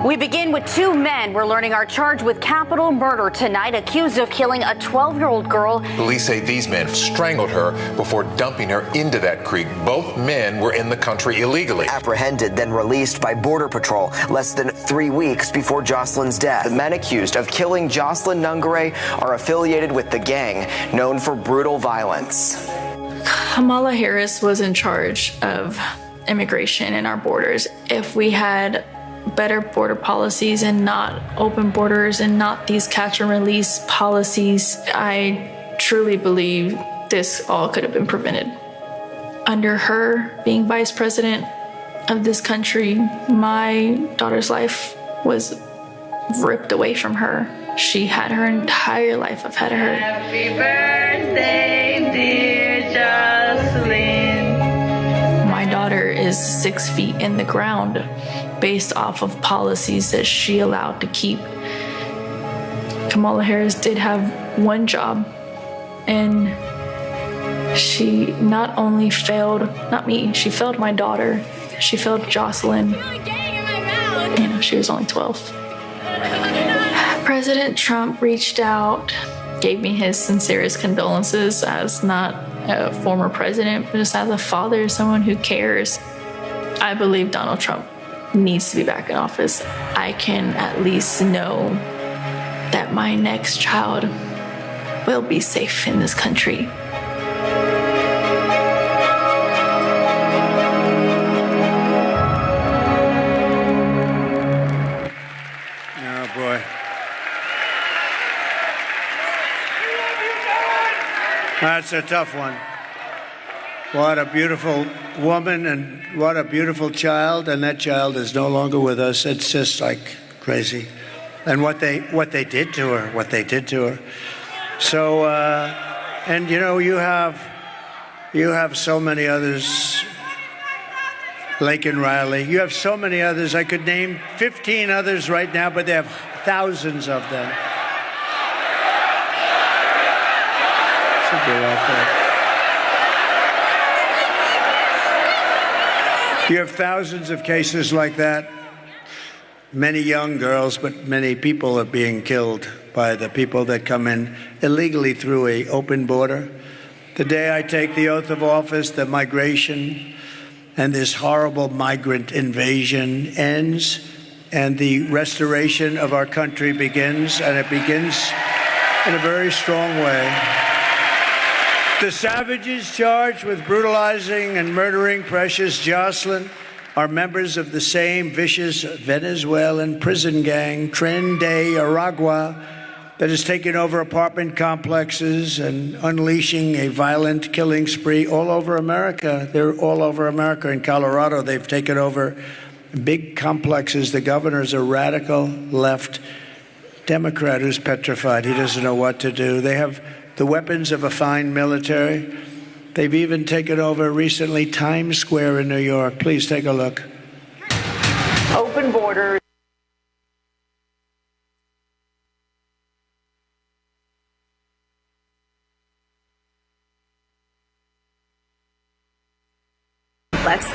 We begin with two men. We're learning are charged with capital murder tonight, accused of killing a 12-year-old girl. Police say these men strangled her before dumping her into that creek. Both men were in the country illegally. Apprehended, then released by Border Patrol less than 3 weeks before Jocelyn's death. The men accused of killing Jocelyn Nungare are affiliated with the gang known for brutal violence. Kamala Harris was in charge of immigration in our borders. If we had better border policies and not open borders and not these catch and release policies, I truly believe this all could have been prevented. Under her being vice president of this country, my daughter's life was ripped away from her. She had her entire life ahead of her. Happy birthday, dear Jocelyn. My daughter is 6 feet in the ground based off of policies that she allowed to keep. Kamala Harris did have one job, and she not only failed, not me, she failed my daughter. She failed Jocelyn. You know, she was only 12. President Trump reached out, gave me his sincerest condolences as not a former president, but just as a father, someone who cares. I believe Donald Trump needs to be back in office. I can at least know that my next child will be safe in this country. Oh, boy. That's a tough one. What a beautiful woman and what a beautiful child, and that child is no longer with us. It's just like crazy. And what they did to her, So, and you know, you have so many others, Laken Riley. You have so many others. I could name 15 others right now, but they have thousands of them. Should be right there. You have thousands of cases like that. Many young girls, but many people are being killed by the people that come in illegally through an open border. The day I take the oath of office, the migration and this horrible migrant invasion ends, and the restoration of our country begins, and it begins in a very strong way. The savages charged with brutalizing and murdering precious Jocelyn are members of the same vicious Venezuelan prison gang, Tren de Aragua, that has taken over apartment complexes and unleashing a violent killing spree all over America. They're all over America. In Colorado, they've taken over big complexes. The governor's a radical left Democrat who's petrified. He doesn't know what to do. They have the weapons of a fine military. They've even taken over recently Times Square in New York. Please take a look. Open borders.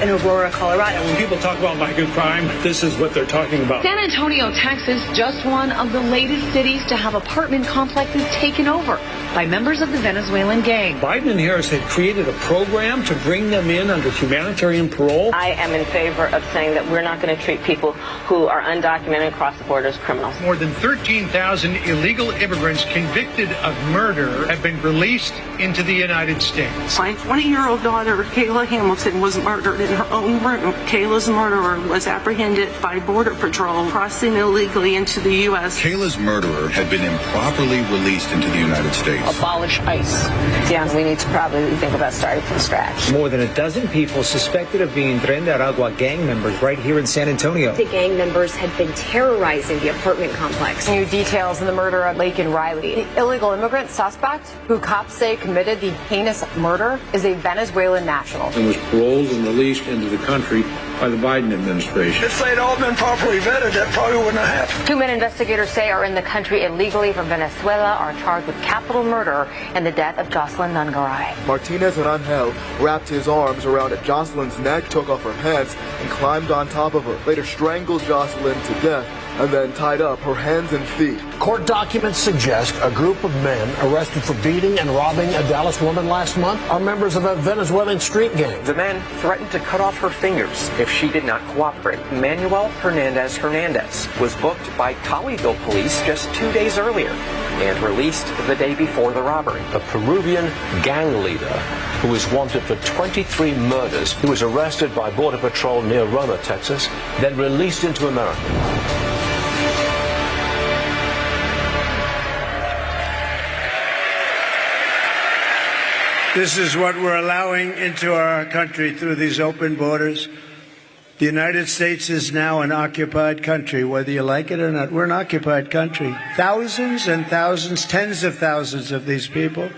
In Aurora, Colorado. When people talk about migrant crime, this is what they're talking about. San Antonio, Texas, just one of the latest cities to have apartment complexes taken over by members of the Venezuelan gang. Biden and Harris had created a program to bring them in under humanitarian parole. I am in favor of saying that we're not going to treat people who are undocumented across the border as criminals. More than 13,000 illegal immigrants convicted of murder have been released into the United States. My 20-year-old daughter, Kayla Hamilton, was murdered in her own room. Kayla's murderer was apprehended by Border Patrol crossing illegally into the U.S. Kayla's murderer had been improperly released into the United States. Abolish ICE. Yeah, we need to probably think about starting from scratch. More than a dozen people suspected of being Tren de Aragua gang members right here in San Antonio. The gang members had been terrorizing the apartment complex. New details in the murder of Laken Riley. The illegal immigrant suspect, who cops say committed the heinous murder, is a Venezuelan national. And was paroled in released into the country by the Biden administration. If they'd all been properly vetted, that probably wouldn't have happened. 2 men investigators say are in the country illegally from Venezuela are charged with capital murder in the death of Jocelyn Nungaray. Martinez and Angel wrapped his arms around Jocelyn's neck, took off her pants, and climbed on top of her. Later strangled Jocelyn to death and then tied up her hands and feet. Court documents suggest a group of men arrested for beating and robbing a Dallas woman last month are members of a Venezuelan street gang. The men threatened to cut off her fingers if she did not cooperate. Manuel Hernandez was booked by Colleyville police just 2 days earlier and released the day before the robbery. A Peruvian gang leader who is wanted for 23 murders. He was arrested by Border Patrol near Roma, Texas, then released into America. This is what we're allowing into our country through these open borders. The United States is now an occupied country, whether you like it or not. We're an occupied country. Thousands and thousands, tens of thousands of these people.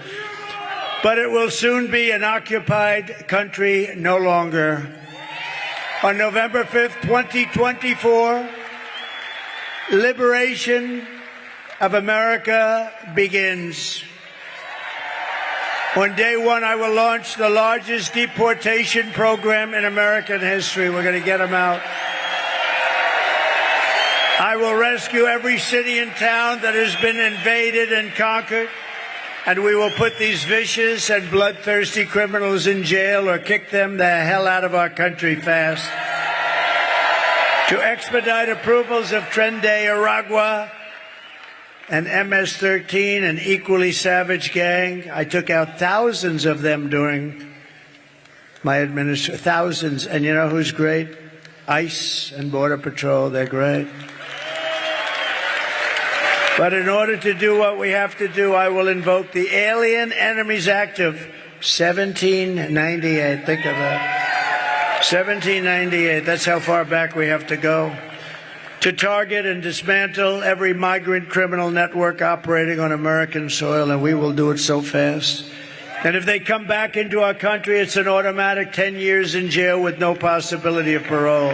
But it will soon be an occupied country no longer. On November 5th, 2024, liberation of America begins. On day one, I will launch the largest deportation program in American history. We're going to get them out. I will rescue every city and town that has been invaded and conquered, and we will put these vicious and bloodthirsty criminals in jail or kick them the hell out of our country fast. To expedite approvals of Tren de Aragua and MS-13, an equally savage gang. I took out thousands of them during my administration. Thousands. And you know who's great? ICE and Border Patrol. They're great. But in order to do what we have to do, I will invoke the Alien Enemies Act of 1798. Think of that. 1798. That's how far back we have to go. To target and dismantle every migrant criminal network operating on American soil, and we will do it so fast. And if they come back into our country, it's an automatic 10 years in jail with no possibility of parole.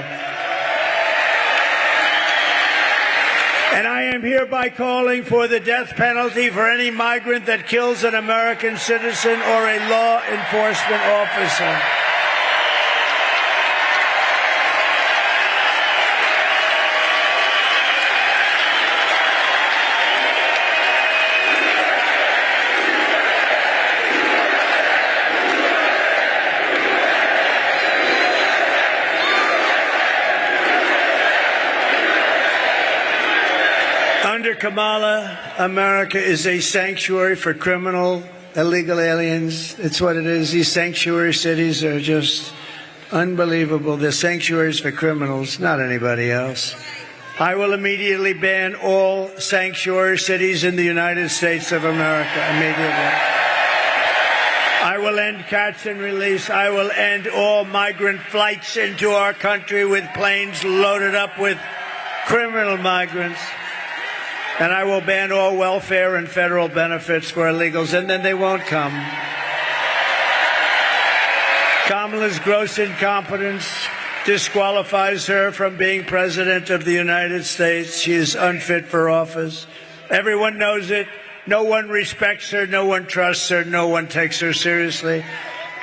And I am hereby calling for the death penalty for any migrant that kills an American citizen or a law enforcement officer. Under Kamala, America is a sanctuary for criminal, illegal aliens. It's what it is. These sanctuary cities are just unbelievable. They're sanctuaries for criminals, not anybody else. I will immediately ban all sanctuary cities in the United States of America. Immediately. I will end catch and release. I will end all migrant flights into our country with planes loaded up with criminal migrants. And I will ban all welfare and federal benefits for illegals, and then they won't come. Kamala's gross incompetence disqualifies her from being president of the United States. She is unfit for office. Everyone knows it. No one respects her. No one trusts her. No one takes her seriously.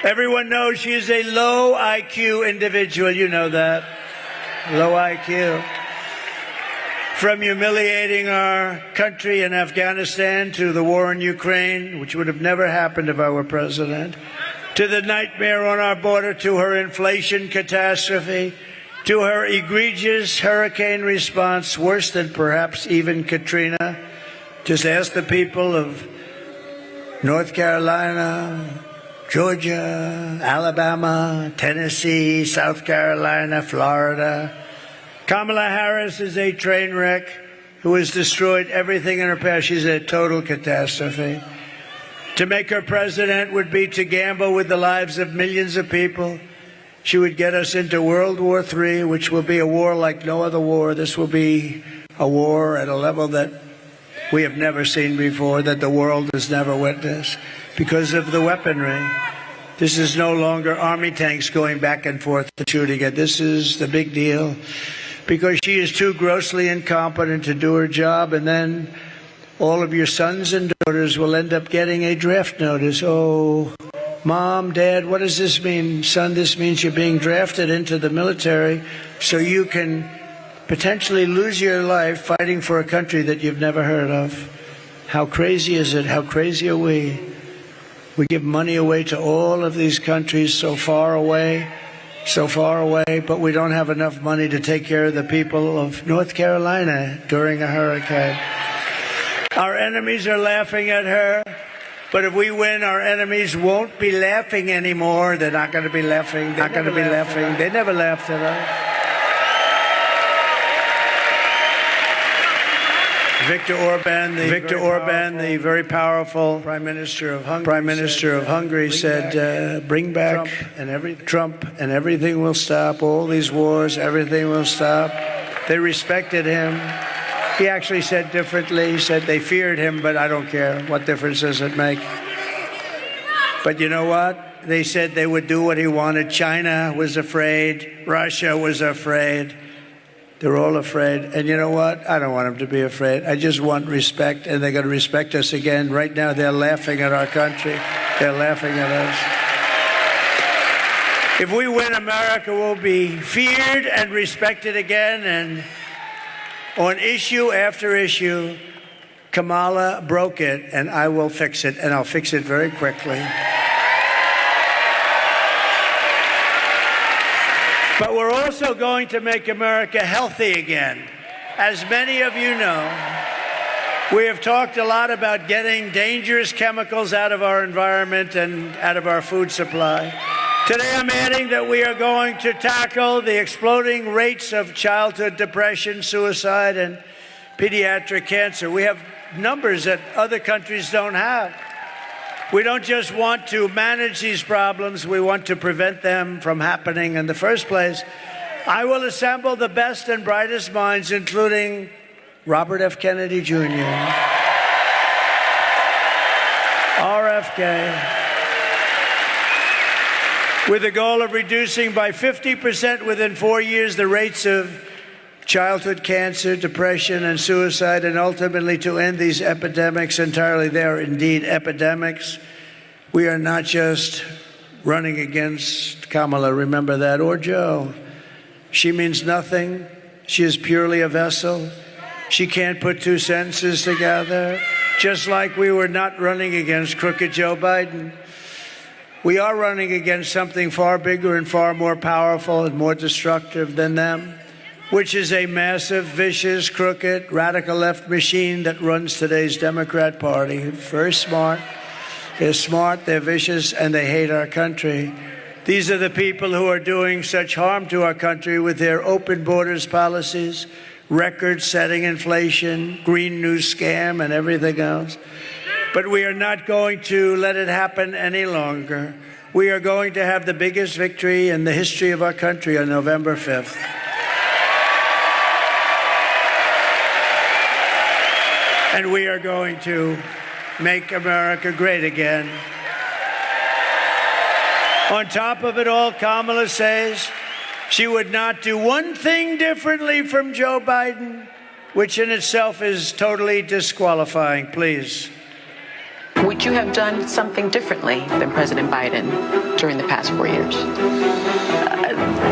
Everyone knows she is a low IQ individual. You know that. Low IQ. From humiliating our country in Afghanistan to the war in Ukraine, which would have never happened if I were president, to the nightmare on our border, to her inflation catastrophe, to her egregious hurricane response, worse than perhaps even Katrina. Just ask the people of North Carolina, Georgia, Alabama, Tennessee, South Carolina, Florida. Kamala Harris is a train wreck who has destroyed everything in her path. She's a total catastrophe. To make her president would be to gamble with the lives of millions of people. She would get us into World War III, which will be a war like no other war. This will be a war at a level that we have never seen before, that the world has never witnessed, because of the weaponry. This is no longer army tanks going back and forth and shooting it. This is the big deal, because she is too grossly incompetent to do her job, and then all of your sons and daughters will end up getting a draft notice. Oh, Mom, Dad, what does this mean? Son, this means you're being drafted into the military so you can potentially lose your life fighting for a country that you've never heard of. How crazy is it? How crazy are we? We give money away to all of these countries so far away, but we don't have enough money to take care of the people of North Carolina during a hurricane. Our enemies are laughing at her, but if we win, our enemies won't be laughing anymore. They're not going to be laughing. They're not going to be laughing. They never laughed at us. Viktor Orban, the very powerful Prime Minister of Hungary, said, bring back Trump and everything will stop. All these wars, everything will stop. They respected him. He actually said differently. He said they feared him, but I don't care. What difference does it make? But you know what? They said they would do what he wanted. China was afraid. Russia was afraid. They're all afraid. And you know what? I don't want them to be afraid. I just want respect, and they're going to respect us again. Right now, they're laughing at our country. They're laughing at us. If we win, America will be feared and respected again. And on issue after issue, Kamala broke it, and I will fix it, and I'll fix it very quickly. But we're also going to make America healthy again. As many of you know, we have talked a lot about getting dangerous chemicals out of our environment and out of our food supply. Today I'm adding that we are going to tackle the exploding rates of childhood depression, suicide, and pediatric cancer. We have numbers that other countries don't have. We don't just want to manage these problems, we want to prevent them from happening in the first place. I will assemble the best and brightest minds, including Robert F. Kennedy Jr., RFK, with the goal of reducing by 50% within 4 years the rates of childhood cancer, depression, and suicide, and ultimately to end these epidemics entirely. They are indeed epidemics. We are not just running against Kamala, remember that, or Joe. She means nothing. She is purely a vessel. She can't put two sentences together, just like we were not running against crooked Joe Biden. We are running against something far bigger and far more powerful and more destructive than them, which is a massive, vicious, crooked, radical left machine that runs today's Democrat Party. Very smart. They're smart, they're vicious, and they hate our country. These are the people who are doing such harm to our country with their open borders policies, record-setting inflation, green new scam, and everything else. But we are not going to let it happen any longer. We are going to have the biggest victory in the history of our country on November 5th. And we are going to make America great again. On top of it all, Kamala says she would not do one thing differently from Joe Biden, which in itself is totally disqualifying. Please. Would you have done something differently than President Biden during the past 4 years?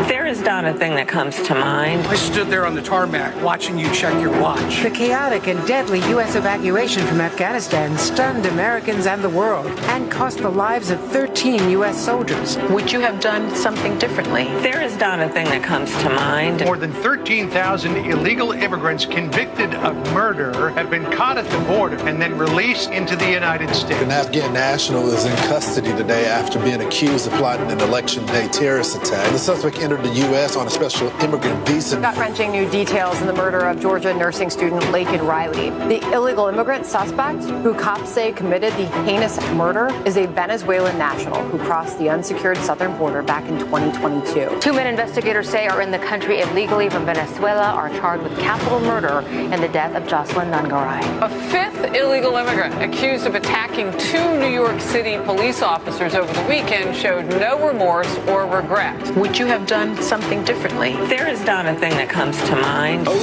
There is not a thing that comes to mind. I stood there on the tarmac watching you check your watch. The chaotic and deadly U.S. evacuation from Afghanistan stunned Americans and the world and cost the lives of 13 U.S. soldiers. Would you have done something differently? There is not a thing that comes to mind. More than 13,000 illegal immigrants convicted of murder have been caught at the border and then released into the United States. An Afghan national is in custody today after being accused of plotting an election day terrorist attack. The suspect entered the U.S. U.S. on a special immigrant visa. Gut-wrenching new details in the murder of Georgia nursing student Laken Riley. The illegal immigrant suspect, who cops say committed the heinous murder, is a Venezuelan national who crossed the unsecured southern border back in 2022. Two men investigators say are in the country illegally from Venezuela are charged with capital murder in the death of Jocelyn Nungaray. A fifth illegal immigrant accused of attacking two New York City police officers over the weekend showed no remorse or regret. Would you have done something differently? There is not a thing that comes to mind. Only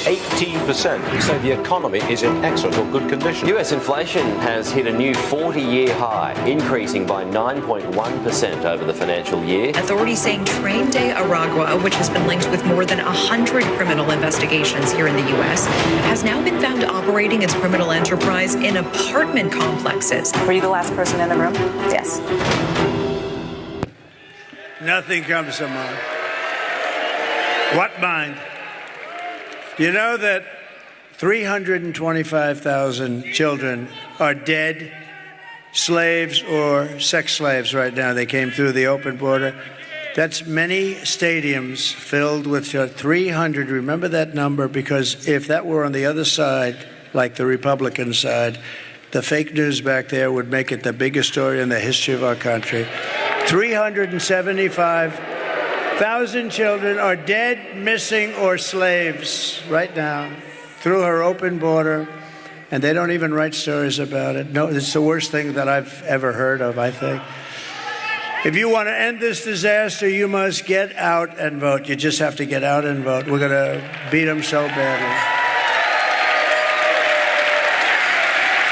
18% say the economy is in excellent or good condition. U.S. inflation has hit a new 40-year high, increasing by 9.1% over the financial year. Authorities saying Train de Aragua, which has been linked with more than 100 criminal investigations here in the U.S., has now been found operating its criminal enterprise in apartment complexes. Were you the last person in the room? Yes. Nothing comes to mind. What mind? You know that 325,000 children are dead, slaves or sex slaves right now. They came through the open border. That's many stadiums filled with 300. Remember that number, because if that were on the other side, like the Republican side, the fake news back there would make it the biggest story in the history of our country. 375,000 children are dead, missing, or slaves right now through her open border, and they don't even write stories about it. No, it's the worst thing that I've ever heard of, I think. If you want to end this disaster, you must get out and vote. You just have to get out and vote. We're going to beat them so badly.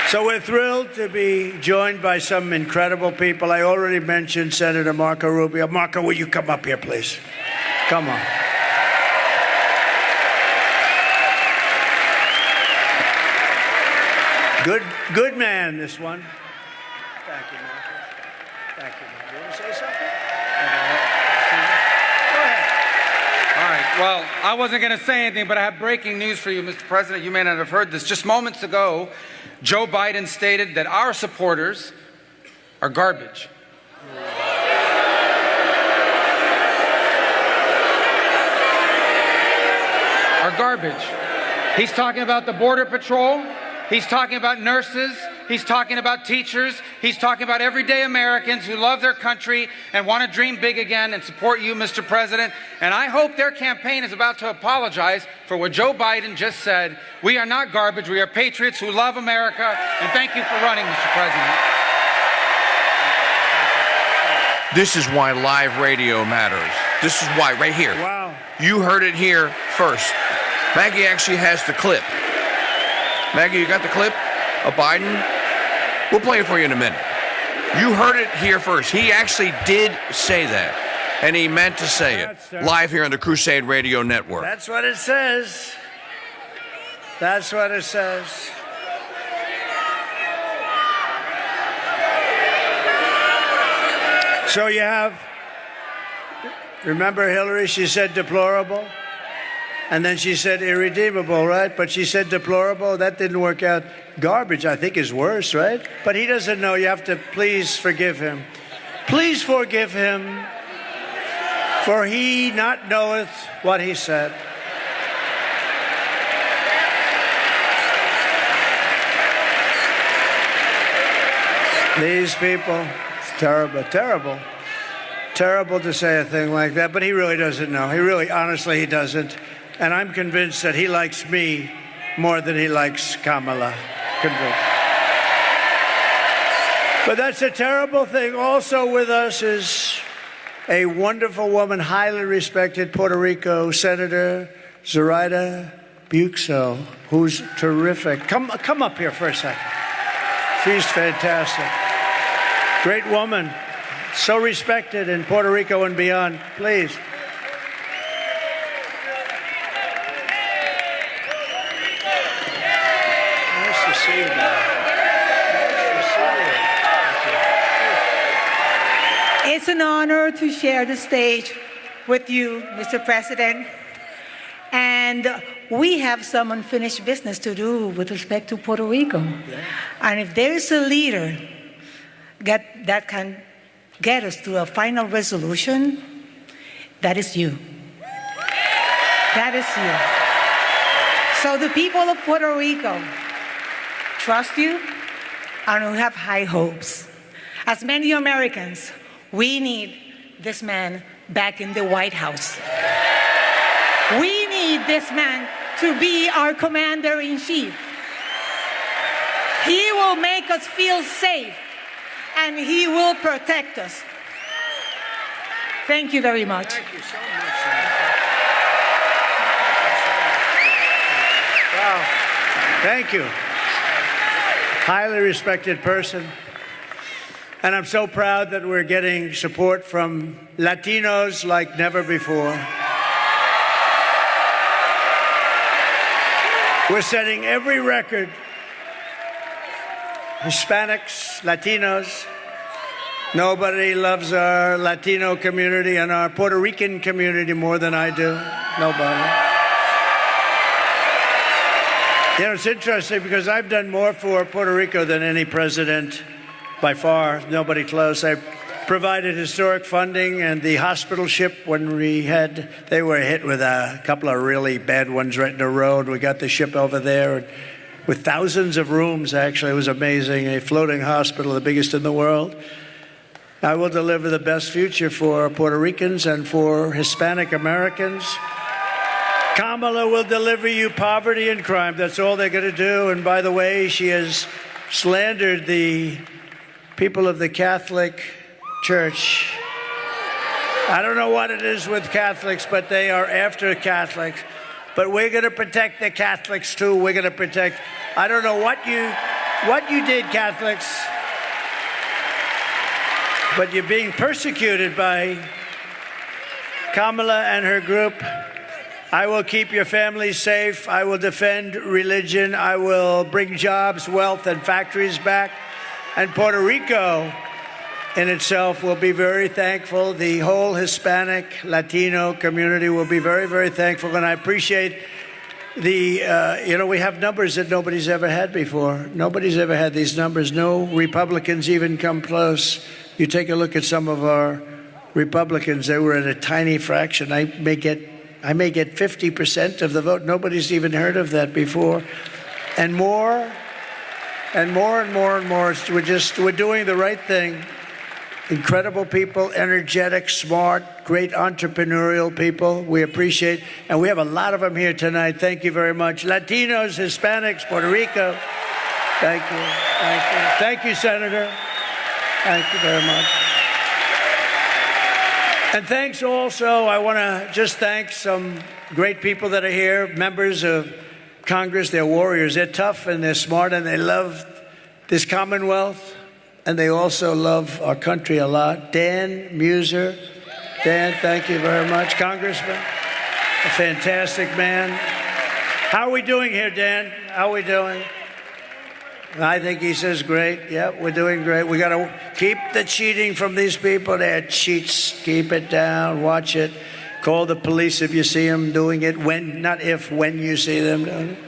So we're thrilled to be joined by some incredible people. I already mentioned Senator Marco Rubio. Marco, will you come up here, please? Come on. Good man, this one. Thank you, Marco. Thank you, Marco. You want to say something? Go ahead. All right. Well, I wasn't going to say anything, but I have breaking news for you, Mr. President. You may not have heard this. Just moments ago, Joe Biden stated that our supporters are garbage. Are garbage. He's talking about the Border Patrol. He's talking about nurses. He's talking about teachers. He's talking about everyday Americans who love their country and want to dream big again and support you, Mr. President. And I hope their campaign is about to apologize for what Joe Biden just said. We are not garbage. We are patriots who love America. And thank you for running, Mr. President. This is why live radio matters. This is why, right here. Wow. You heard it here first. Maggie actually has the clip. Maggie, you got the clip of Biden? We'll play it for you in a minute. You heard it here first. He actually did say that, and he meant to say it live here on the Crusade Radio Network. That's what it says. That's what it says. So you have, remember Hillary, she said deplorable? And then she said irredeemable, right? But she said deplorable. That didn't work out. Garbage, I think, is worse, right? But he doesn't know. You have to please forgive him. Please forgive him, for he not knoweth what he said. These people, it's terrible, terrible. Terrible to say a thing like that, but he really doesn't know. He really, honestly, he doesn't. And I'm convinced that he likes me more than he likes Kamala. Convinced. But that's a terrible thing. Also with us is a wonderful woman, highly respected Puerto Rico Senator Zoraida Buxo, who's terrific. Come up here for a second. She's fantastic. Great woman. So respected in Puerto Rico and beyond. Please. It's an honor to share the stage with you, Mr. President. And we have some unfinished business to do with respect to Puerto Rico. Yeah. And if there is a leader that can get us to a final resolution, that is you. That is you. So the people of Puerto Rico trust you and we have high hopes. As many Americans, we need this man back in the White House. We need this man to be our commander-in-chief. He will make us feel safe and he will protect us. Thank you very much. Thank you so much, Senator. Wow. Thank you. Highly respected person. And I'm so proud that we're getting support from Latinos like never before. We're setting every record. Hispanics, Latinos. Nobody loves our Latino community and our Puerto Rican community more than I do. Nobody. You know, it's interesting because I've done more for Puerto Rico than any president by far. Nobody close. I provided historic funding and the hospital ship when they were hit with a couple of really bad ones right in the road. We got the ship over there with thousands of rooms, actually. It was amazing. A floating hospital, the biggest in the world. I will deliver the best future for Puerto Ricans and for Hispanic Americans. Kamala will deliver you poverty and crime. That's all they're going to do. And by the way, she has slandered the people of the Catholic Church. I don't know what it is with Catholics, but they are after Catholics. But we're going to protect the Catholics, too. We're going to protect. I don't know what you did, Catholics. But you're being persecuted by Kamala and her group. I will keep your families safe. I will defend religion. I will bring jobs, wealth, and factories back. And Puerto Rico in itself will be very thankful. The whole Hispanic, Latino community will be very, very thankful. And I appreciate we have numbers that nobody's ever had before. Nobody's ever had these numbers. No Republicans even come close. You take a look at some of our Republicans, they were at a tiny fraction. I may get 50% of the vote. Nobody's even heard of that before. And more and more and more and more. We're doing the right thing. Incredible people, energetic, smart, great entrepreneurial people. We appreciate, and we have a lot of them here tonight. Thank you very much. Latinos, Hispanics, Puerto Rico. Thank you. Thank you. Thank you, Senator. Thank you very much. And thanks also, I want to just thank some great people that are here, members of Congress. They're warriors. They're tough and they're smart and they love this Commonwealth. And they also love our country a lot. Dan Muser. Dan, thank you very much. Congressman, a fantastic man. How are we doing here, Dan? How are we doing? I think he says great. Yeah, we're doing great. We got to keep the cheating from these people. They're cheats. Keep it down. Watch it. Call the police if you see them doing it. When, not if, when you see them doing it.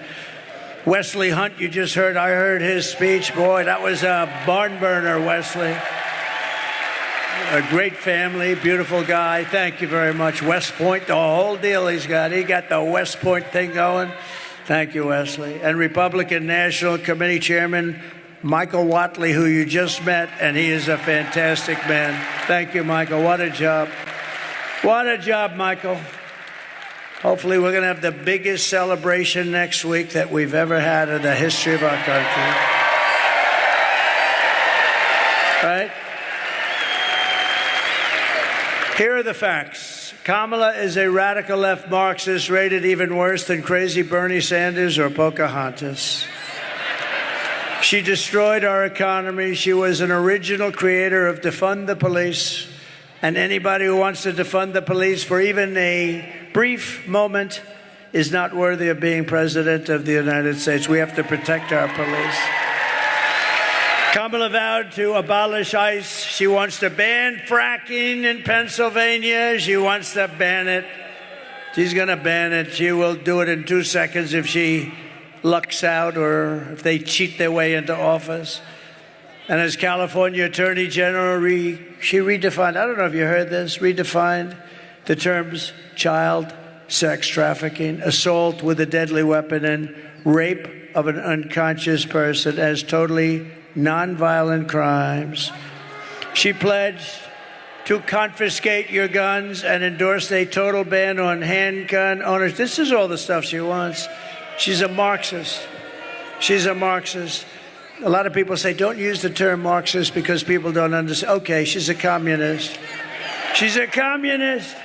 Wesley Hunt, you just heard. I heard his speech. Boy, that was a barn burner, Wesley. A great family, beautiful guy. Thank you very much. West Point, the whole deal he's got. He got the West Point thing going. Thank you, Wesley. And Republican National Committee Chairman Michael Whatley, who you just met, and he is a fantastic man. Thank you, Michael. What a job. What a job, Michael. Hopefully we're going to have the biggest celebration next week that we've ever had in the history of our country. Right? Here are the facts. Kamala is a radical left Marxist rated even worse than crazy Bernie Sanders or Pocahontas. She destroyed our economy. She was an original creator of defund the police. And anybody who wants to defund the police for even a brief moment is not worthy of being president of the United States. We have to protect our police. Kamala vowed to abolish ICE. She wants to ban fracking in Pennsylvania. She wants to ban it. She's going to ban it. She will do it in 2 seconds if she lucks out or if they cheat their way into office. And as California Attorney General, she redefined, I don't know if you heard this, redefined the terms child sex trafficking, assault with a deadly weapon, and rape of an unconscious person as totally nonviolent crimes. She pledged to confiscate your guns and endorsed a total ban on handgun owners. This is all the stuff she wants. She's a Marxist. She's a Marxist. A lot of people say, don't use the term Marxist because people don't understand. Okay, she's a communist. She's a communist.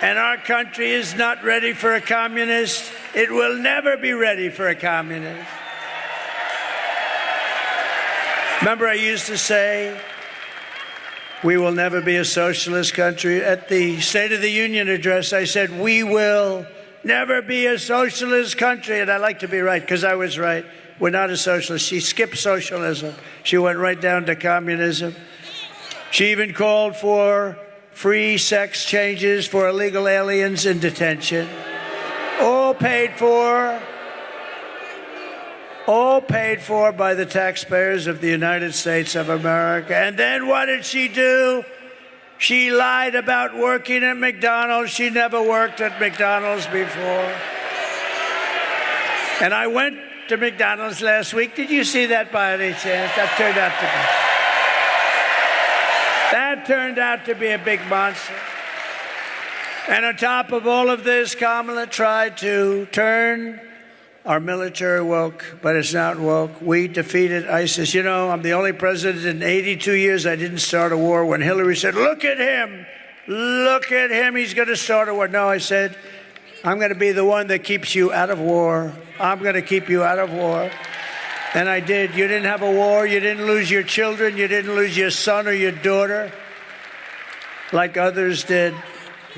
And our country is not ready for a communist. It will never be ready for a communist. Remember, I used to say, we will never be a socialist country. At the State of the Union address, I said, we will never be a socialist country. And I like to be right, because I was right. We're not a socialist. She skipped socialism. She went right down to communism. She even called for free sex changes for illegal aliens in detention. All paid for by the taxpayers of the United States of America. And then what did she do? She lied about working at McDonald's. She never worked at McDonald's before. And I went to McDonald's last week. Did you see that by any chance? That turned out to be a big monster. And on top of all of this, Kamala tried to turn our military woke, but it's not woke. We defeated ISIS. You know, I'm the only president in 82 years I didn't start a war. When Hillary said, look at him, he's going to start a war. No, I said, I'm going to be the one that keeps you out of war. I'm going to keep you out of war. And I did. You didn't have a war. You didn't lose your children. You didn't lose your son or your daughter like others did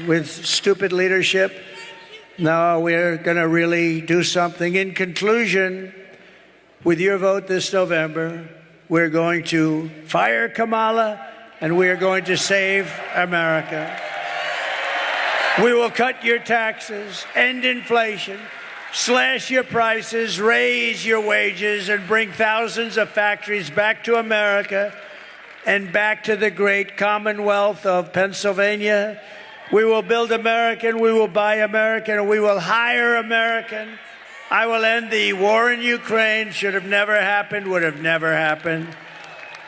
with stupid leadership. No, we're going to really do something. In conclusion, with your vote this November, we're going to fire Kamala and we are going to save America. We will cut your taxes, end inflation, slash your prices, raise your wages, and bring thousands of factories back to America and back to the great Commonwealth of Pennsylvania. We will build American, we will buy American, and we will hire American. I will end the war in Ukraine. Should have never happened, would have never happened.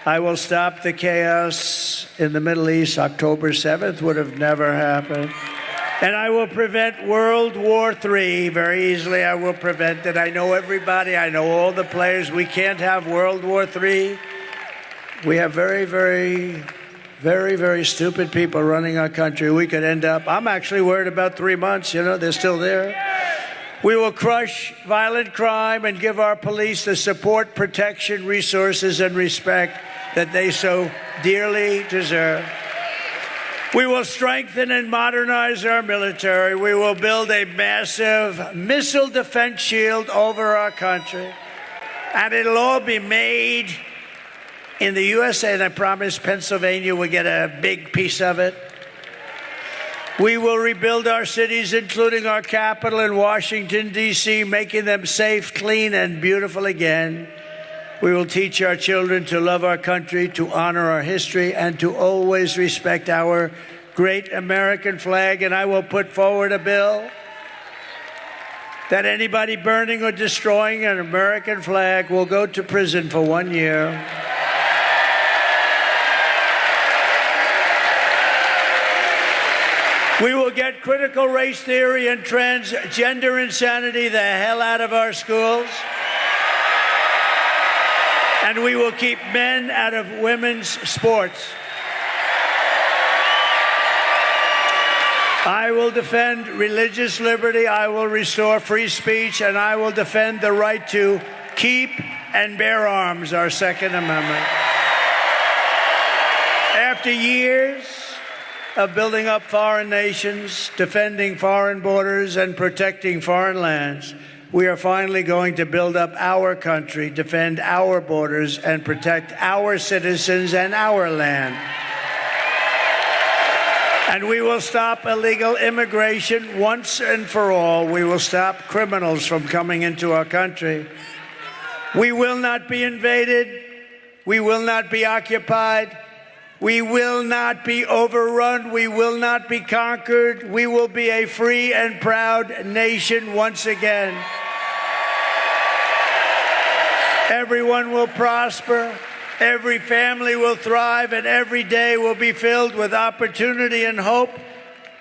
I will stop the chaos in the Middle East. October 7th would have never happened. And I will prevent World War III very easily. I will prevent it. I know everybody. I know all the players. We can't have World War III. We have very, very stupid people running our country. We could end up, I'm actually worried about 3 months. You know, they're still there. We will crush violent crime and give our police the support, protection, resources, and respect that they so dearly deserve. We will strengthen and modernize our military. We will build a massive missile defense shield over our country. And it'll all be made in the USA, and I promise Pennsylvania will get a big piece of it. We will rebuild our cities, including our capital in Washington, D.C., making them safe, clean, and beautiful again. We will teach our children to love our country, to honor our history, and to always respect our great American flag. And I will put forward a bill that anybody burning or destroying an American flag will go to prison for 1 year. We will get critical race theory and transgender insanity the hell out of our schools. And we will keep men out of women's sports. I will defend religious liberty. I will restore free speech. And I will defend the right to keep and bear arms, our Second Amendment. After years of building up foreign nations, defending foreign borders, and protecting foreign lands, we are finally going to build up our country, defend our borders, and protect our citizens and our land. And we will stop illegal immigration once and for all. We will stop criminals from coming into our country. We will not be invaded. We will not be occupied. We will not be overrun. We will not be conquered. We will be a free and proud nation once again. Everyone will prosper. Every family will thrive, and every day will be filled with opportunity and hope,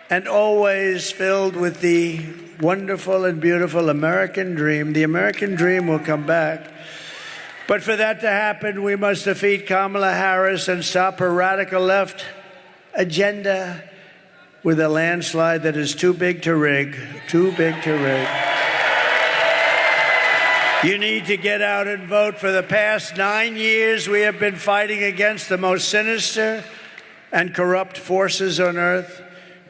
and always filled with the wonderful and beautiful American dream. The American dream will come back. But for that to happen, we must defeat Kamala Harris and stop her radical left agenda with a landslide that is too big to rig. Too big to rig. You need to get out and vote. For the past 9 years, we have been fighting against the most sinister and corrupt forces on earth.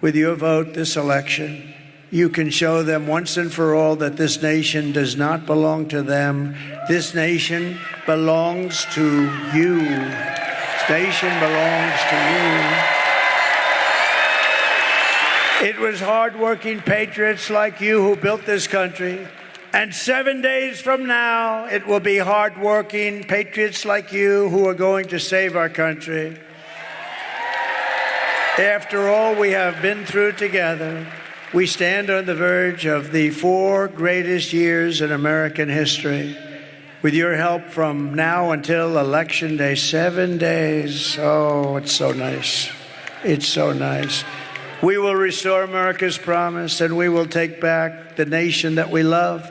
With your vote this election, you can show them once and for all that this nation does not belong to them. This nation belongs to you. This nation belongs to you. It was hardworking patriots like you who built this country. And 7 days from now, it will be hardworking patriots like you who are going to save our country. After all we have been through together, we stand on the verge of the 4 greatest years in American history. With your help from now until Election Day, 7 days. Oh, it's so nice. It's so nice. We will restore America's promise, and we will take back the nation that we love.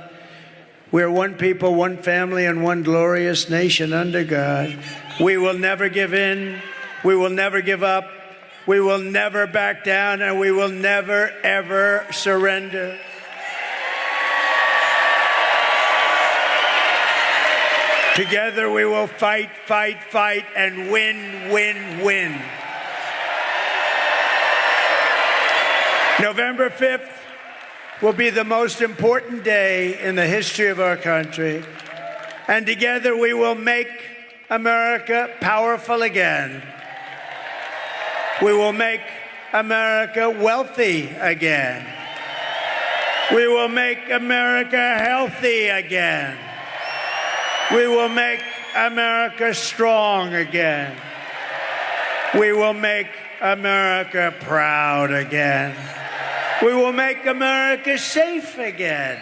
We're one people, one family, and one glorious nation under God. We will never give in. We will never give up. We will never back down, and we will never, ever surrender. Together we will fight, fight, fight, and win, win, win. November 5th will be the most important day in the history of our country. And together we will make America powerful again. We will make America wealthy again. We will make America healthy again. We will make America strong again. We will make America proud again. We will make America safe again.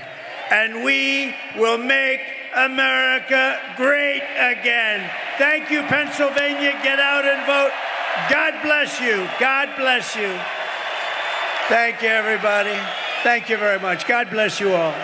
And we will make America great again. Thank you, Pennsylvania. Get out and vote. God bless you. God bless you. Thank you, everybody. Thank you very much. God bless you all.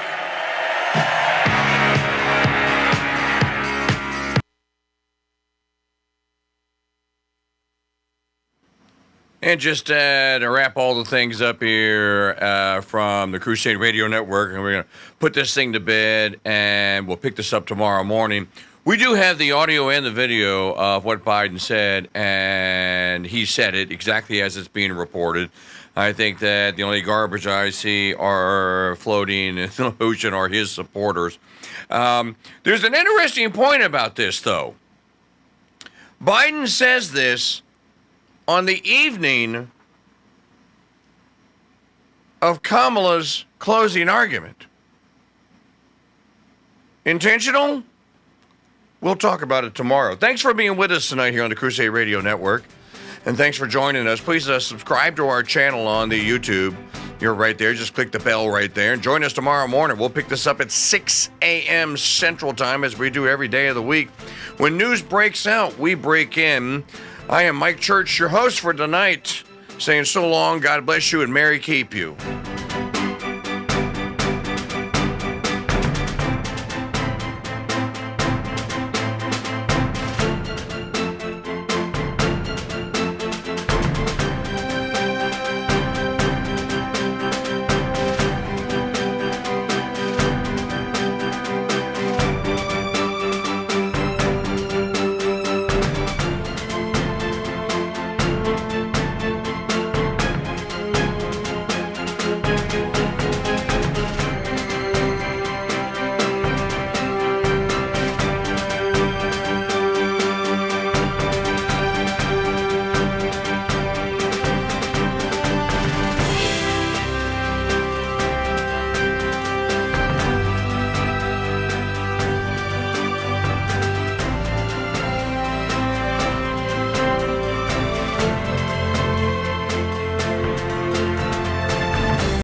And just to wrap all the things up here from the Crusade Radio Network, and we're going to put this thing to bed, and we'll pick this up tomorrow morning. We do have the audio and the video of what Biden said, and he said it exactly as it's being reported. I think that the only garbage I see are floating in the ocean are his supporters. There's an interesting point about this, though. Biden says this on the evening of Kamala's closing argument. Intentional? We'll talk about it tomorrow. Thanks for being with us tonight here on the Crusade Radio Network. And thanks for joining us. Please subscribe to our channel on the YouTube. You're right there. Just click the bell right there. And join us tomorrow morning. We'll pick this up at 6 a.m. Central Time, as we do every day of the week. When news breaks out, we break in. I am Mike Church, your host for tonight, saying so long, God bless you, and Mary keep you.